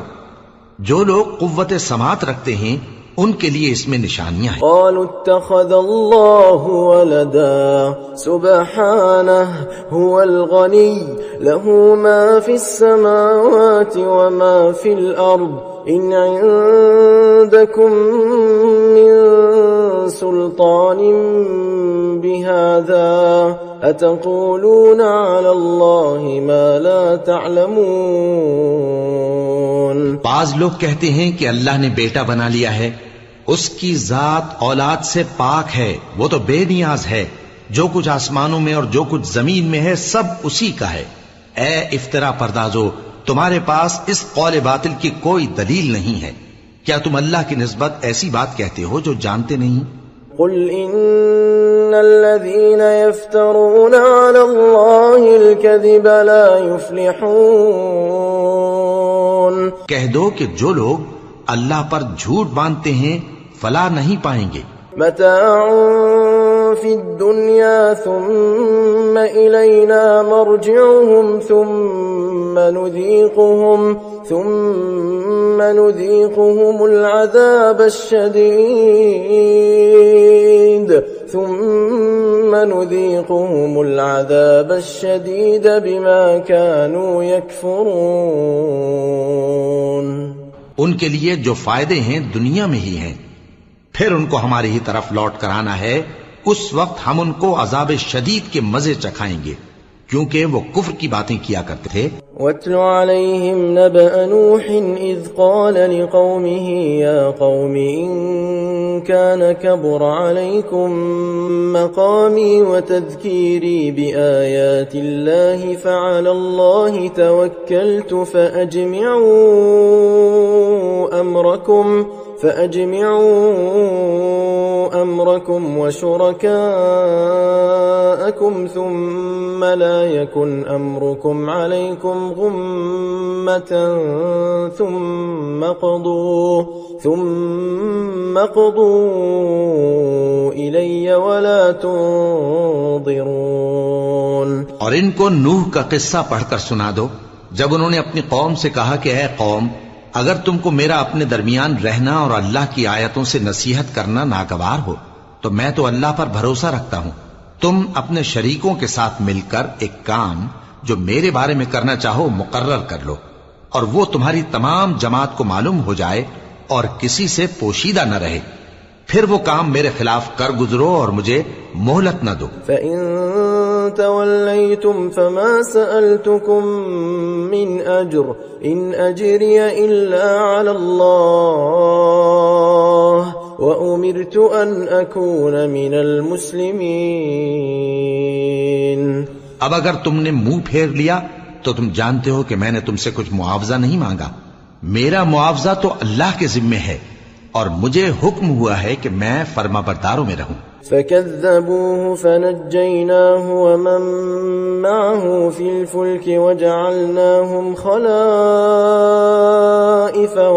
جو لوگ قوت سماعت رکھتے ہیں ان کے لیے اس میں نشانیاں ہیں۔ قالوا اتخذ الله ولدا سبحانه هو الغني له ما في السماوات وما في الأرض إن عندكم من سلطان بهذا أتقولون على الله ما لا تعلمون۔ بعض لوگ کہتے ہیں کہ اللہ نے بیٹا بنا لیا ہے، اس کی ذات اولاد سے پاک ہے، وہ تو بے نیاز ہے، جو کچھ آسمانوں میں اور جو کچھ زمین میں ہے سب اسی کا ہے۔ اے افطرا پردازو، تمہارے پاس اس قول باطل کی کوئی دلیل نہیں ہے، کیا تم اللہ کی نسبت ایسی بات کہتے ہو جو جانتے نہیں؟ قل إن الذين يفترون على الله الكذب لا يفلحون۔ کہہ دو کہ جو لوگ اللہ پر جھوٹ باندھتے ہیں فلاح نہیں پائیں گے۔ متاع في الدنيا ثم إلينا مرجعهم ثم نذيقهم العذاب الشديد بما كانوا يكفرون۔ ان کے لیے جو فائدے ہیں دنیا میں ہی ہیں، پھر ان کو ہماری ہی طرف لوٹ کر آنا ہے، اس وقت ہم ان کو عذاب شدید کے مزے چکھائیں گے کیونکہ وہ کفر کی باتیں کیا کرتے تھے۔ وَاتْلُ عَلَيْهِمْ نَبَأَ نُوحٍ إِذْ قَالَ لِقَوْمِهِ يَا قَوْمِ إِن كَانَ كَبُرَ عَلَيْكُمْ مَقَامِي وَتَذْكِيرِي بِآيَاتِ اللَّهِ فَعَلَى اللَّهِ تَوَكَّلْتُ فَأَجْمِعُوا أَمْرَكُمْ وَشُرَكَاءَكُمْ ثُمَّ لَا يَكُنْ أَمْرُكُمْ عَلَيْكُمْ غُمَّةً ثُمَّ قضوا إِلَيَّ وَلَا تُنظِرُونَ۔ اور ان کو نوح کا قصہ پڑھ کر سنا دو جب انہوں نے اپنی قوم سے کہا کہ اے قوم، اگر تم کو میرا اپنے درمیان رہنا اور اللہ کی آیتوں سے نصیحت کرنا ناگوار ہو تو میں تو اللہ پر بھروسہ رکھتا ہوں، تم اپنے شریکوں کے ساتھ مل کر ایک کام جو میرے بارے میں کرنا چاہو مقرر کر لو، اور وہ تمہاری تمام جماعت کو معلوم ہو جائے اور کسی سے پوشیدہ نہ رہے، پھر وہ کام میرے خلاف کر گزرو اور مجھے مہلت نہ دو۔ فَإِن تَوَلَّيْتُمْ فَمَا سَأَلْتُكُمْ مِنْ أَجْرٍ إِنْ أَجْرِيَ إِلَّا عَلَى اللَّهِ وَأُمِرْتُ أَنْ أَكُونَ مِنَ الْمُسْلِمِينَ۔ اب اگر تم نے منہ پھیر لیا تو تم جانتے ہو کہ میں نے تم سے کچھ معاوضہ نہیں مانگا، میرا معاوضہ تو اللہ کے ذمے ہے، اور مجھے حکم ہوا ہے کہ میں فرما برداروں میں رہوں۔ فَكَذَّبُوهُ فَنَجَّيْنَاهُ وَمَن مَّعَهُ فِي الْفُلْكِ وَجَعَلْنَاهُمْ خَلَائِفَ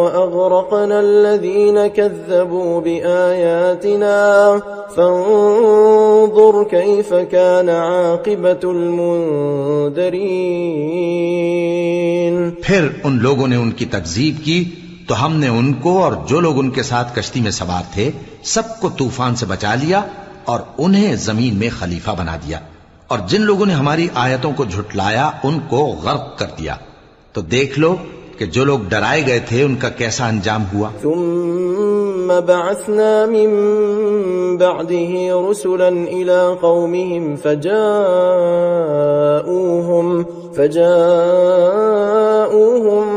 وَأَغْرَقْنَا الَّذِينَ كَذَّبُوا بِآيَاتِنَا فَانظُرْ كَيْفَ كَانَ عَاقِبَةُ الْمُنذَرِينَ۔ پھر ان لوگوں نے ان کی تکذیب کی تو ہم نے ان کو اور جو لوگ ان کے ساتھ کشتی میں سوار تھے سب کو طوفان سے بچا لیا اور انہیں زمین میں خلیفہ بنا دیا، اور جن لوگوں نے ہماری آیتوں کو جھٹلایا ان کو غرق کر دیا۔ تو دیکھ لو کہ جو لوگ ڈرائے گئے تھے ان کا کیسا انجام ہوا۔ ثم بعثنا من بعده رسلا إلى قومهم فجاءوهم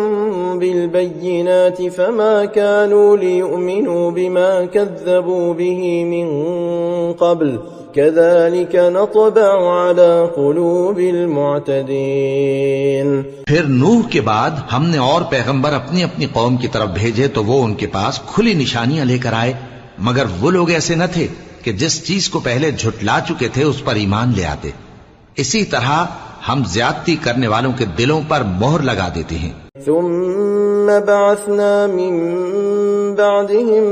بالبينات فما كانوا ليؤمنوا بما كذبوا به من قبل كذلك نطبع على قلوب المعتدين۔ پھر نوح کے بعد ہم نے اور پیغمبر اپنی اپنی قوم کی طرف بھیجے تو وہ ان کے پاس کھلی نشانیاں لے کر آئے، مگر وہ لوگ ایسے نہ تھے کہ جس چیز کو پہلے جھٹلا چکے تھے اس پر ایمان لے آتے۔ اسی طرح ہم زیادتی کرنے والوں کے دلوں پر مہر لگا دیتے ہیں۔ ثم بعثنا من بعدهم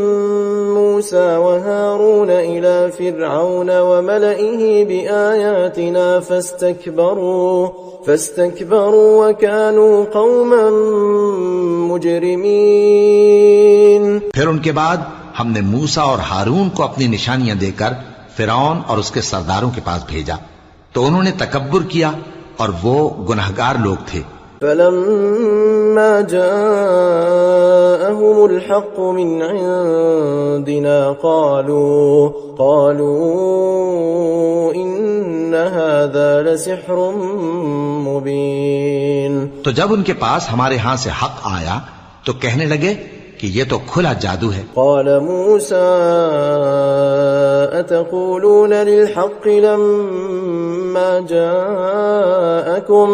موسى وهارون إلى فرعون وملئه بآياتنا فاستكبروا وكانوا قوما مجرمين۔ پھر ان کے بعد ہم نے موسیٰ اور ہارون کو اپنی نشانیاں دے کر فرعون اور اس کے سرداروں کے پاس بھیجا تو انہوں نے تکبر کیا اور وہ گناہگار لوگ تھے۔ فلما جاءهم الحق من عندنا قالوا إن هذا لسحر مبين۔ تو جب ان کے پاس ہمارے ہاں سے حق آیا تو کہنے لگے کہ یہ تو کھلا جادو ہے۔ قال موسى أتقولون للحق لما جاءكم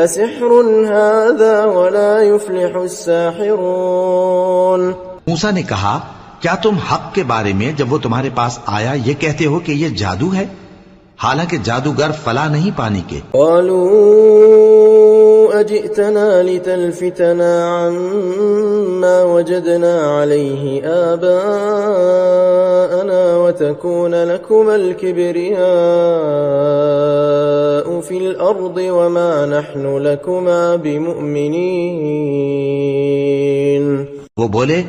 أسحر هذا ولا يفلح الساحرون۔ موسیٰ نے کہا کیا تم حق کے بارے میں جب وہ تمہارے پاس آیا یہ کہتے ہو کہ یہ جادو ہے، حالانکہ جادوگر فلاح نہیں پانے کے۔ قالوا أجئتنا لتلفتنا عما وجدنا عليه آباءنا وتكون لكما الكبرياء في الأرض وما نحن لكما بمؤمنين۔ وہ بولے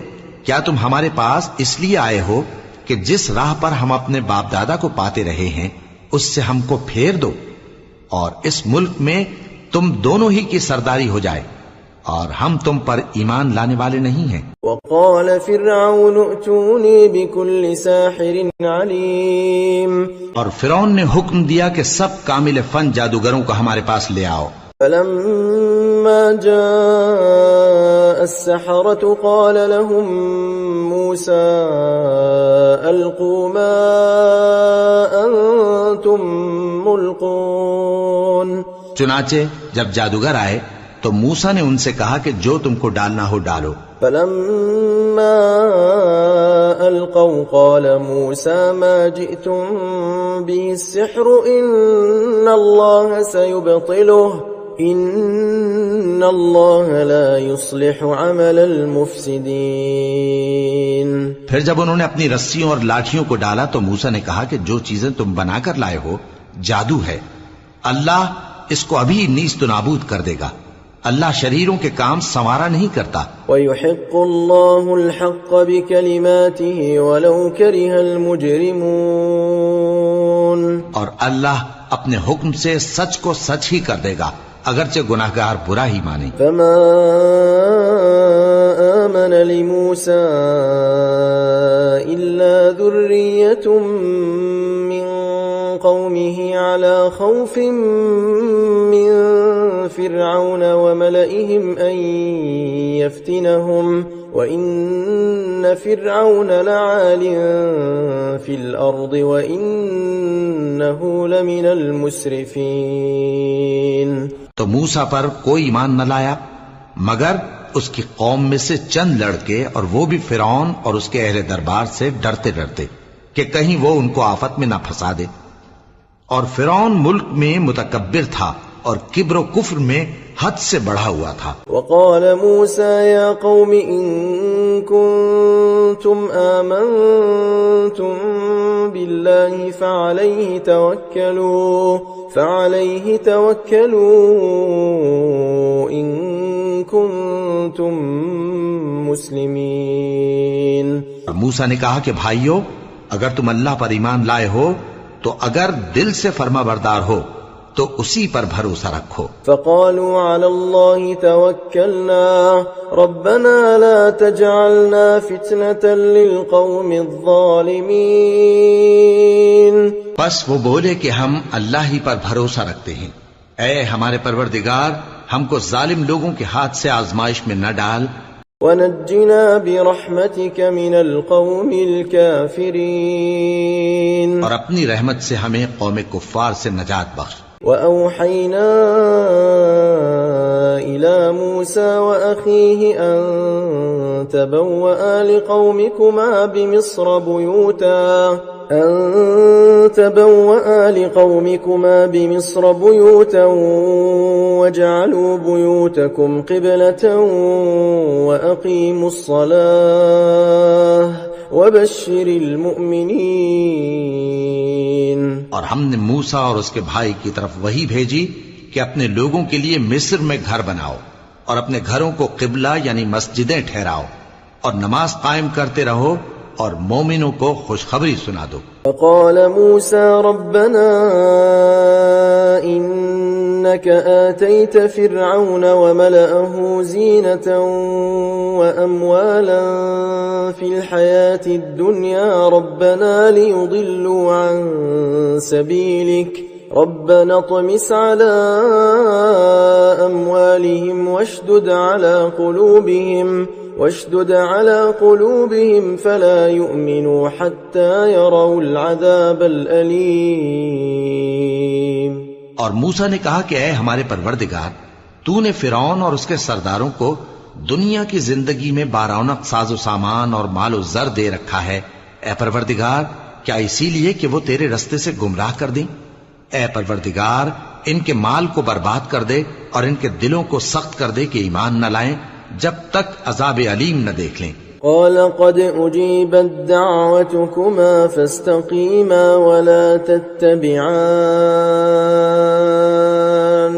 کیا تم ہمارے پاس اس لیے آئے ہو کہ جس راہ پر ہم اپنے باپ دادا کو پاتے رہے ہیں اس سے ہم کو پھیر دو، اور اس ملک میں تم دونوں ہی کی سرداری ہو جائے، اور ہم تم پر ایمان لانے والے نہیں ہیں۔ وقال فرعون ائتوني بكل ساحر عليم۔ اور فرعون نے حکم دیا کہ سب کامل فن جادوگروں کو ہمارے پاس لے آؤ۔ فلما جاء السحرة قال لهم موسى ألقوا ما أنتم ملقون۔ چنانچہ جب جادوگر آئے تو موسیٰ نے ان سے کہا کہ جو تم کو ڈالنا ہو ڈالو۔ فلما ألقوا قال موسى ما جئتم به السحر إن الله سيبطله إن الله لا يصلح عمل المفسدين۔ پھر جب انہوں نے اپنی رسیوں اور لاٹھیوں کو ڈالا تو موسیٰ نے کہا کہ جو چیزیں تم بنا کر لائے ہو جادو ہے، اللہ اس کو ابھی نیست و نابود کر دے گا، اللہ شریروں کے کام سنوارا نہیں کرتا۔ وَيُحِقُّ اللَّهُ الْحَقَّ بِكَلِمَاتِهِ وَلَوْ كَرِهَ الْمُجْرِمُونَ۔ اور اللہ اپنے حکم سے سچ کو سچ ہی کر دے گا اگرچہ گناہگار برا ہی مانے۔ فَمَا آمَنَ لِمُوسَى إِلَّا ذُرِّيَّةٌ مِّن قومه على خوف من فرعون وملئهم أن يفتنهم وإن فرعون لعال في الأرض وإنه لمن المسرفين۔ تو موسیٰ پر کوئی ایمان نہ لایا مگر اس کی قوم میں سے چند لڑکے، اور وہ بھی فرعون اور اس کے اہل دربار سے ڈرتے ڈرتے کہ کہیں وہ ان کو آفت میں نہ پھنسا دے۔ اور فرعون ملک میں متکبر تھا اور کبر و کفر میں حد سے بڑھا ہوا تھا۔ وقال موسى يا قوم إن كنتم آمنتم بالله فعليه توكلوا إن كنتم مسلمين. موسیٰ نے کہا کہ بھائیو، اگر تم اللہ پر ایمان لائے ہو تو اگر دل سے فرما بردار ہو تو اسی پر بھروسہ رکھو. فقالوا على الله توكلنا ربنا لا تجعلنا فتنة للقوم الظالمين. پس وہ بولے کہ ہم اللہ ہی پر بھروسہ رکھتے ہیں، اے ہمارے پروردگار ہم کو ظالم لوگوں کے ہاتھ سے آزمائش میں نہ ڈال. ونجنا برحمتك من القوم الكافرين. اور اپنی رحمت سے ہمیں قوم کفار سے نجات بخش. وأوحينا إلى موسى وأخيه أن تبوأ لقومكما بمصر بيوتا واجعلوا بيوتكم قبلة وأقيموا الصلاة وبشر المؤمنين. اور ہم نے موسیٰ اور اس کے بھائی کی طرف وحی بھیجی کہ اپنے لوگوں کے لیے مصر میں گھر بناؤ اور اپنے گھروں کو قبلہ یعنی مسجدیں ٹھہراؤ اور نماز قائم کرتے رہو اور مومنوں کو خوشخبری سنا دو. فقال موسى ربنا إنك آتيت فرعون وملأه زينة وأموالا في الحياة الدنيا ربنا ليضلوا عن سبيلك ربنا اطمس على أموالهم واشدد على قلوبهم فلا يؤمنوا حتى يروا العذاب الأليم. اور موسیٰ نے کہا کہ اے ہمارے پروردگار، تو نے فرعون اور اس کے سرداروں کو دنیا کی زندگی میں بارونق ساز و سامان اور مال و زر دے رکھا ہے. اے پروردگار، کیا اسی لیے کہ وہ تیرے رستے سے گمراہ کر دیں؟ اے پروردگار، ان کے مال کو برباد کر دے اور ان کے دلوں کو سخت کر دے کہ ایمان نہ لائیں جب تک عذاب علیم نہ دیکھ لیں. قال قد أجيبت دعوتكما فاستقيما ولا تتبعان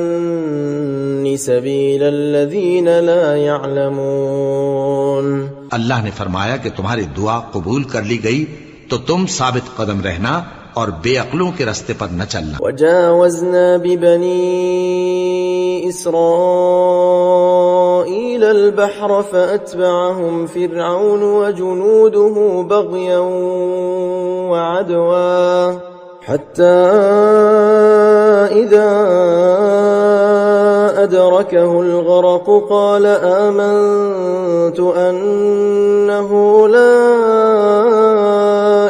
سبيل الذين لا يعلمون. اللہ نے فرمایا کہ تمہاری دعا قبول کر لی گئی تو تم ثابت قدم رہنا اور بے عقلوں کے رستے پر نہ چلنا. وجاوزنا ببني إسرائيل البحر فأتبعهم فرعون وجنوده بغيا وعدوا حتى إذا أدركه الغرق قال آمنت أنه لا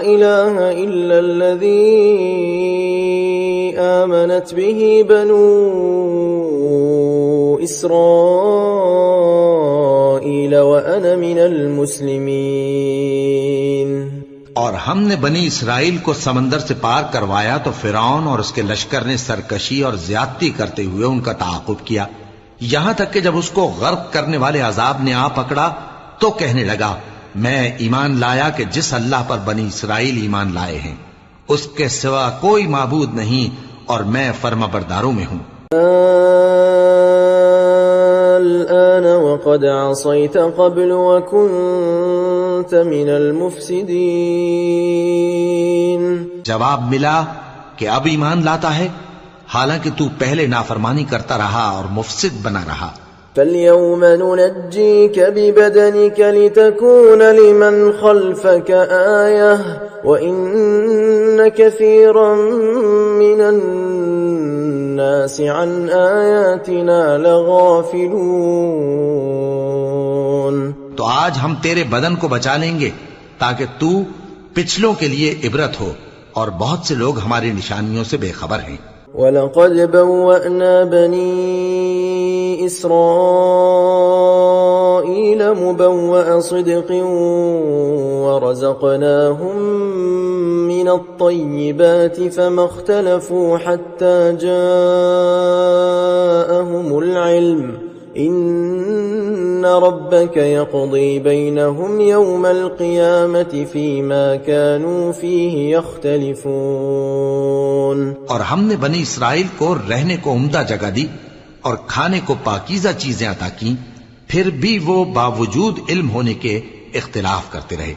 إله إلا الذي آمنت به بنو إسرائيل وأنا من المسلمين. اور ہم نے بنی اسرائیل کو سمندر سے پار کروایا تو فرعون اور اس کے لشکر نے سرکشی اور زیادتی کرتے ہوئے ان کا تعاقب کیا، یہاں تک کہ جب اس کو غرق کرنے والے عذاب نے آ پکڑا تو کہنے لگا میں ایمان لایا کہ جس اللہ پر بنی اسرائیل ایمان لائے ہیں اس کے سوا کوئی معبود نہیں اور میں فرما برداروں میں ہوں. الآن وقد عصيت قبل وكنت من المفسدين. جواب ملا کہ اب ایمان لاتا ہے حالانکہ تو پہلے نافرمانی کرتا رہا اور مفسد بنا رہا. فاليوم ننجيك ببدنك لتكون لمن خلفك آية وإن كثيرا من الناس عن آياتنا لغافلون. تو آج ہم تیرے بدن کو بچا لیں گے تاکہ تو پچھلوں کے لیے عبرت ہو، اور بہت سے لوگ ہماری نشانیوں سے بے خبر ہیں. وَلَقَدْ بَوَّأْنَا بَنِي إِسْرَائِيلَ مُبَوَّأَ صِدْقٍ وَرَزَقْنَاهُمْ مِنَ الطَّيِّبَاتِ فَمَا اخْتَلَفُوا حَتَّى جَاءَهُمُ الْعِلْمُ إِنَّ رَبَّكَ يَقْضِي بَيْنَهُمْ يَوْمَ الْقِيَامَةِ فِيمَا كَانُوا فِيهِ يَخْتَلِفُونَ. اور ہم نے بنی اسرائیل کو رہنے کو عمدہ جگہ دی اور کھانے کو پاکیزہ چیزیں عطا کیں، پھر بھی وہ باوجود علم ہونے کے اختلاف کرتے رہے.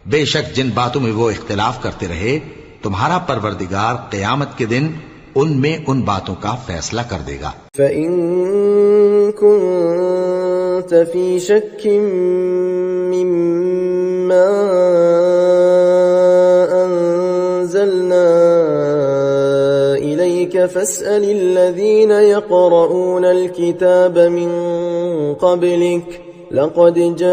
بے شک جن باتوں میں وہ اختلاف کرتے رہے تمہارا پروردگار قیامت کے دن ان میں ان باتوں کا فیصلہ کر دے گا. فَإِن كُنتَ فِي شَكٍّ مِّمَّا أَنزَلْنَا إِلَيْكَ فَاسْأَلِ الَّذِينَ يَقْرَؤُونَ الْكِتَابَ مِن قَبْلِكَ لَقَدْ جَاءَكَ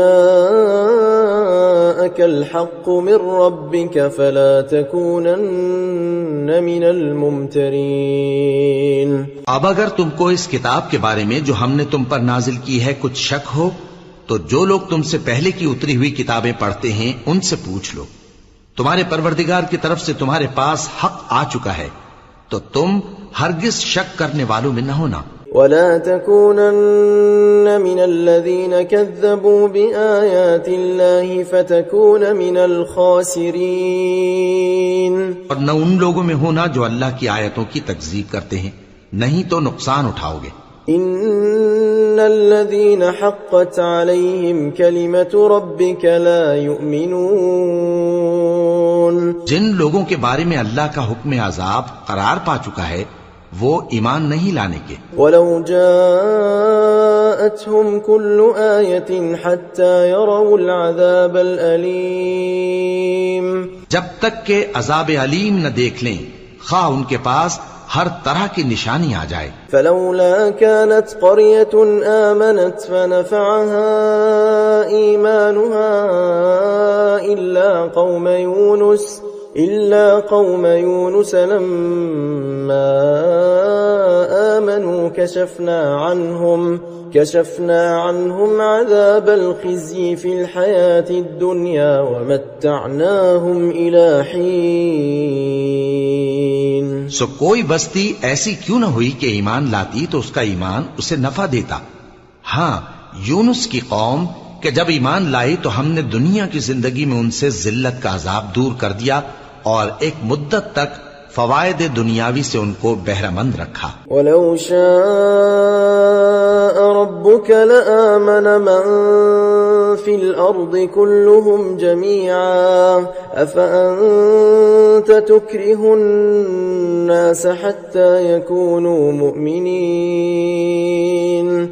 الْحَقُّ مِن رَّبِّكَ فَلَا تَكُونَنَّ مِنَ الْمُمْتَرِينَ. اب اگر تم کو اس کتاب کے بارے میں جو ہم نے تم پر نازل کی ہے کچھ شک ہو تو جو لوگ تم سے پہلے کی اتری ہوئی کتابیں پڑھتے ہیں ان سے پوچھ لو. تمہارے پروردگار کی طرف سے تمہارے پاس حق آ چکا ہے تو تم ہرگز شک کرنے والوں میں نہ ہونا. وَلَا تَكُونَنَّ مِنَ الَّذِينَ كَذَّبُوا بِآيَاتِ اللَّهِ فَتَكُونَ مِنَ الْخَاسِرِينَ. اور نہ ان لوگوں میں ہونا جو اللہ کی آیتوں کی تکذیب کرتے ہیں نہیں تو نقصان اٹھاؤ گے. إِنَّ الَّذِينَ حَقَّتْ عَلَيْهِمْ كَلِمَةُ رَبِّكَ لَا يُؤْمِنُونَ. جن لوگوں کے بارے میں اللہ کا حکم عذاب قرار پا چکا ہے وہ ایمان نہیں لانے کے. وَلَوْ جَاءَتْهُمْ كُلُّ آيَةٍ حَتَّى يَرَوْا الْعَذَابَ الْأَلِيمَ. جب تک کہ عذاب علیم نہ دیکھ لیں خواہ ان کے پاس ہر طرح کی نشانی آ جائے. فلولا كانت قرية آمنت فنفعها إيمانها إلا قوم يونس لما آمنوا كشفنا عنهم عذاب الخزي في الحياة الدنيا ومتعناهم إلى حين. سو کوئی بستی ایسی کیوں نہ ہوئی کہ ایمان لاتی تو اس کا ایمان اسے نفع دیتا. ہاں یونس کی قوم کہ جب ایمان لائی تو ہم نے دنیا کی زندگی میں ان سے ذلت کا عذاب دور کر دیا اور ایک مدت تک فوائد دنیاوی سے ان کو بہرہ مند رکھا. وَلَوْ شَاءَ رَبُّكَ لَآمَنَ مَن فِي الْأَرْضِ كُلُّهُمْ جَمِيعًا أَفَأَنْتَ تُكْرِهُ النَّاسَ حَتَّى يَكُونُوا مُؤْمِنِينَ.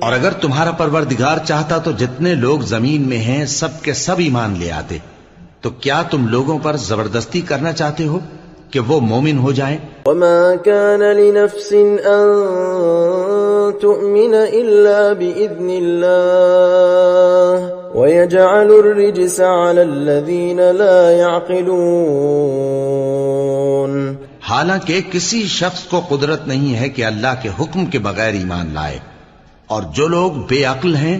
اور اگر تمہارا پروردگار چاہتا تو جتنے لوگ زمین میں ہیں سب کے سب ایمان لے آتے. تو کیا تم لوگوں پر زبردستی کرنا چاہتے ہو کہ وہ مومن ہو جائیں؟ وَمَا كَانَ لِنَفْسٍ أَن تُؤْمِنَ إِلَّا بِإِذْنِ اللَّهِ وَيَجْعَلُ الرِّجْسَ عَلَى الَّذِينَ لَا يَعْقِلُونَ. حالانکہ کسی شخص کو قدرت نہیں ہے کہ اللہ کے حکم کے بغیر ایمان لائے، اور جو لوگ بے عقل ہیں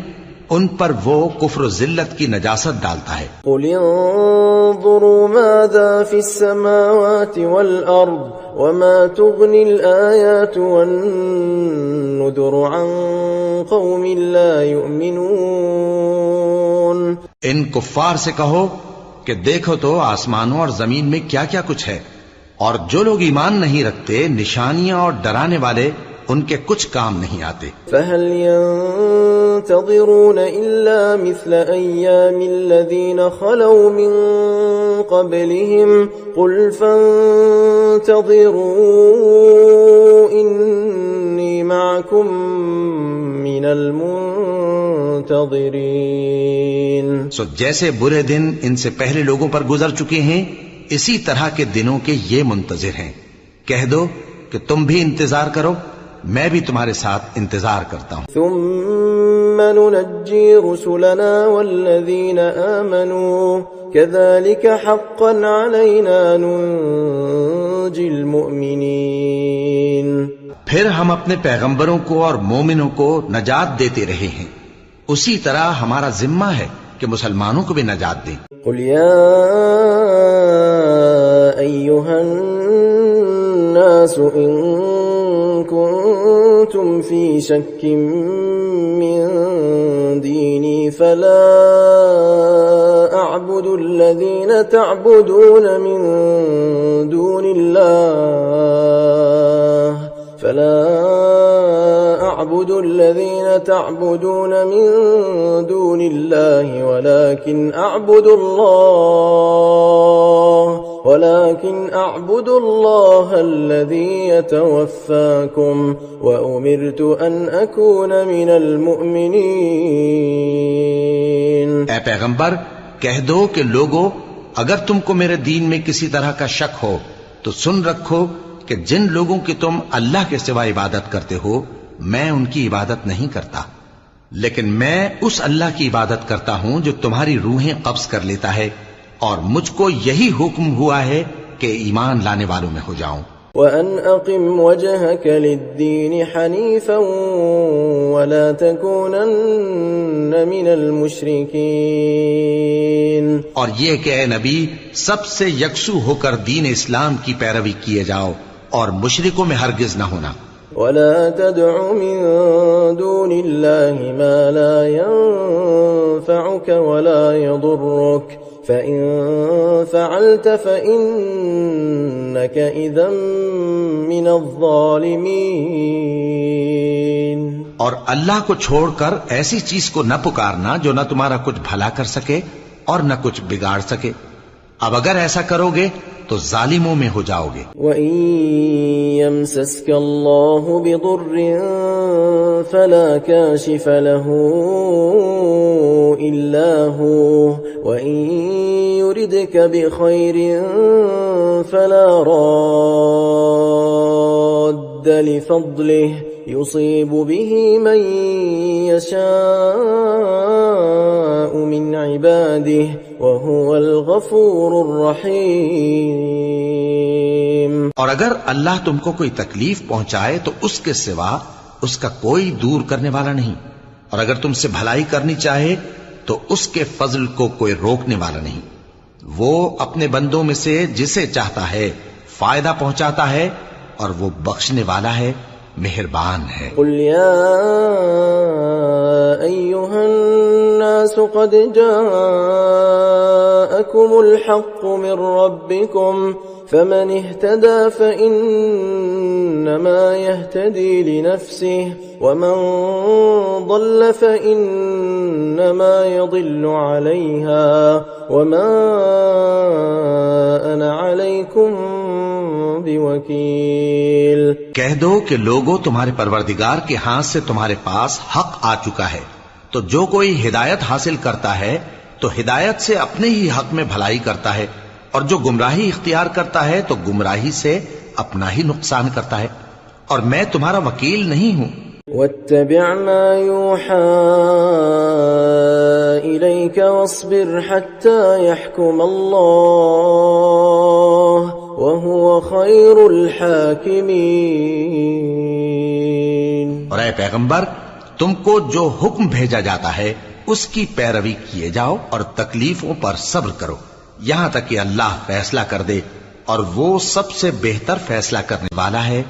ان پر وہ کفر و ذلت کی نجاست ڈالتا ہے. قُلِ انظُرُوا مَاذَا فِي السَّمَاوَاتِ وَالْأَرْضِ وَمَا تُغْنِي الْآيَاتُ وَالنُّذُرُ عَن قَوْمٍ لَا يُؤْمِنُونَ. ان کفار سے کہو کہ دیکھو تو آسمانوں اور زمین میں کیا کیا کچھ ہے، اور جو لوگ ایمان نہیں رکھتے نشانیاں اور ڈرانے والے ان کے کچھ کام نہیں آتے. فَهَلْ يَنتَظِرُونَ إِلَّا مِثْلَ أَيَّامِ الَّذِينَ خَلَوْا مِن قَبْلِهِمْ قُلْ فَانتَظِرُوا إِنِّي مَعَكُمْ مِنَ الْمُنتَظِرِينَ. جیسے برے دن ان سے پہلے لوگوں پر گزر چکے ہیں اسی طرح کے دنوں کے یہ منتظر ہیں. کہہ دو کہ تم بھی انتظار کرو، میں بھی تمہارے ساتھ انتظار کرتا ہوں. ثم ننجي رسلنا والذين آمنوا كذلك حقا علينا ننجي المؤمنين. پھر ہم اپنے پیغمبروں کو اور مومنوں کو نجات دیتے رہے ہیں، اسی طرح ہمارا ذمہ ہے کہ مسلمانوں کو بھی نجات دیں. قل يا أيها الناس إن كنتم في شك من ديني فلا أعبد الذين تعبدون من دون الله ولا أعبد الذين تعبدون من دون الله ولكن أعبد الله الذي يتوفاكم وأمرت أن أكون من المؤمنين. اے پیغمبر کہہ دو کہ لوگو اگر تم کو میرے دین میں کسی طرح کا شک ہو تو سن رکھو کہ جن لوگوں کی تم اللہ کے سوا عبادت کرتے ہو میں ان کی عبادت نہیں کرتا، لیکن میں اس اللہ کی عبادت کرتا ہوں جو تمہاری روحیں قبض کر لیتا ہے، اور مجھ کو یہی حکم ہوا ہے کہ ایمان لانے والوں میں ہو جاؤں. وَأَنْ أَقِمْ وَجْهَكَ لِلدِّينِ حَنِيفًا وَلَا تَكُونَنَّ مِنَ الْمُشْرِكِينَ. اور یہ کہ اے نبی سب سے یکسو ہو کر دین اسلام کی پیروی کیے جاؤ اور مشرکوں میں ہرگز نہ ہونا. وَلَا تَدْعُ مِن دُونِ اللَّهِ مَا لَا يَنفَعُكَ وَلَا يَضُرُّكَ فَإِن فَعَلْتَ فَإِنَّكَ إِذًا مِّنَ الظَّالِمِينَ. اور اللہ کو چھوڑ کر ایسی چیز کو نہ پکارنا جو نہ تمہارا کچھ بھلا کر سکے اور نہ کچھ بگاڑ سکے، اب اگر ایسا کرو گے تو ظالموں میں ہو جاؤ گے. وَإِن يَمْسَسْكَ اللَّهُ بِضُرٍّ فَلَا كَاشِفَ لَهُ إِلَّا هُوَ وَإِن يُرِدْكَ بِخَيْرٍ فَلَا رَادَّ لِفَضْلِهِ يُصِيبُ بِهِ مَن يَشَاءُ مِنْ عِبَادِهِ وَهُوَ الْغَفُورُ الرَّحِيمُ. اور اگر اللہ تم کو کوئی تکلیف پہنچائے تو اس کے سوا اس کا کوئی دور کرنے والا نہیں، اور اگر تم سے بھلائی کرنی چاہے تو اس کے فضل کو کوئی روکنے والا نہیں. وہ اپنے بندوں میں سے جسے چاہتا ہے فائدہ پہنچاتا ہے اور وہ بخشنے والا ہے، مہربان ہے. قل يا أيها الناس قد جاءكم الحق من ربكم فمن اهتدى فإنما يهتدي لنفسه ومن ضل فإنما يضل عليها وما أنا عليكم بوکیل. کہہ دو کہ لوگوں تمہارے پروردگار کے ہاتھ سے تمہارے پاس حق آ چکا ہے، تو جو کوئی ہدایت حاصل کرتا ہے تو ہدایت سے اپنے ہی حق میں بھلائی کرتا ہے، اور جو گمراہی اختیار کرتا ہے تو گمراہی سے اپنا ہی نقصان کرتا ہے، اور میں تمہارا وکیل نہیں ہوں. واتبع ما يوحى إليك واصبر حتى يحكم الله وهو خير الحاكمين. اور اے پیغمبر تم کو جو حکم بھیجا جاتا ہے اس کی پیروی کیے جاؤ اور تکلیفوں پر صبر کرو یہاں تک کہ اللہ فیصلہ کر دے، اور وہ سب سے بہتر فیصلہ کرنے والا ہے.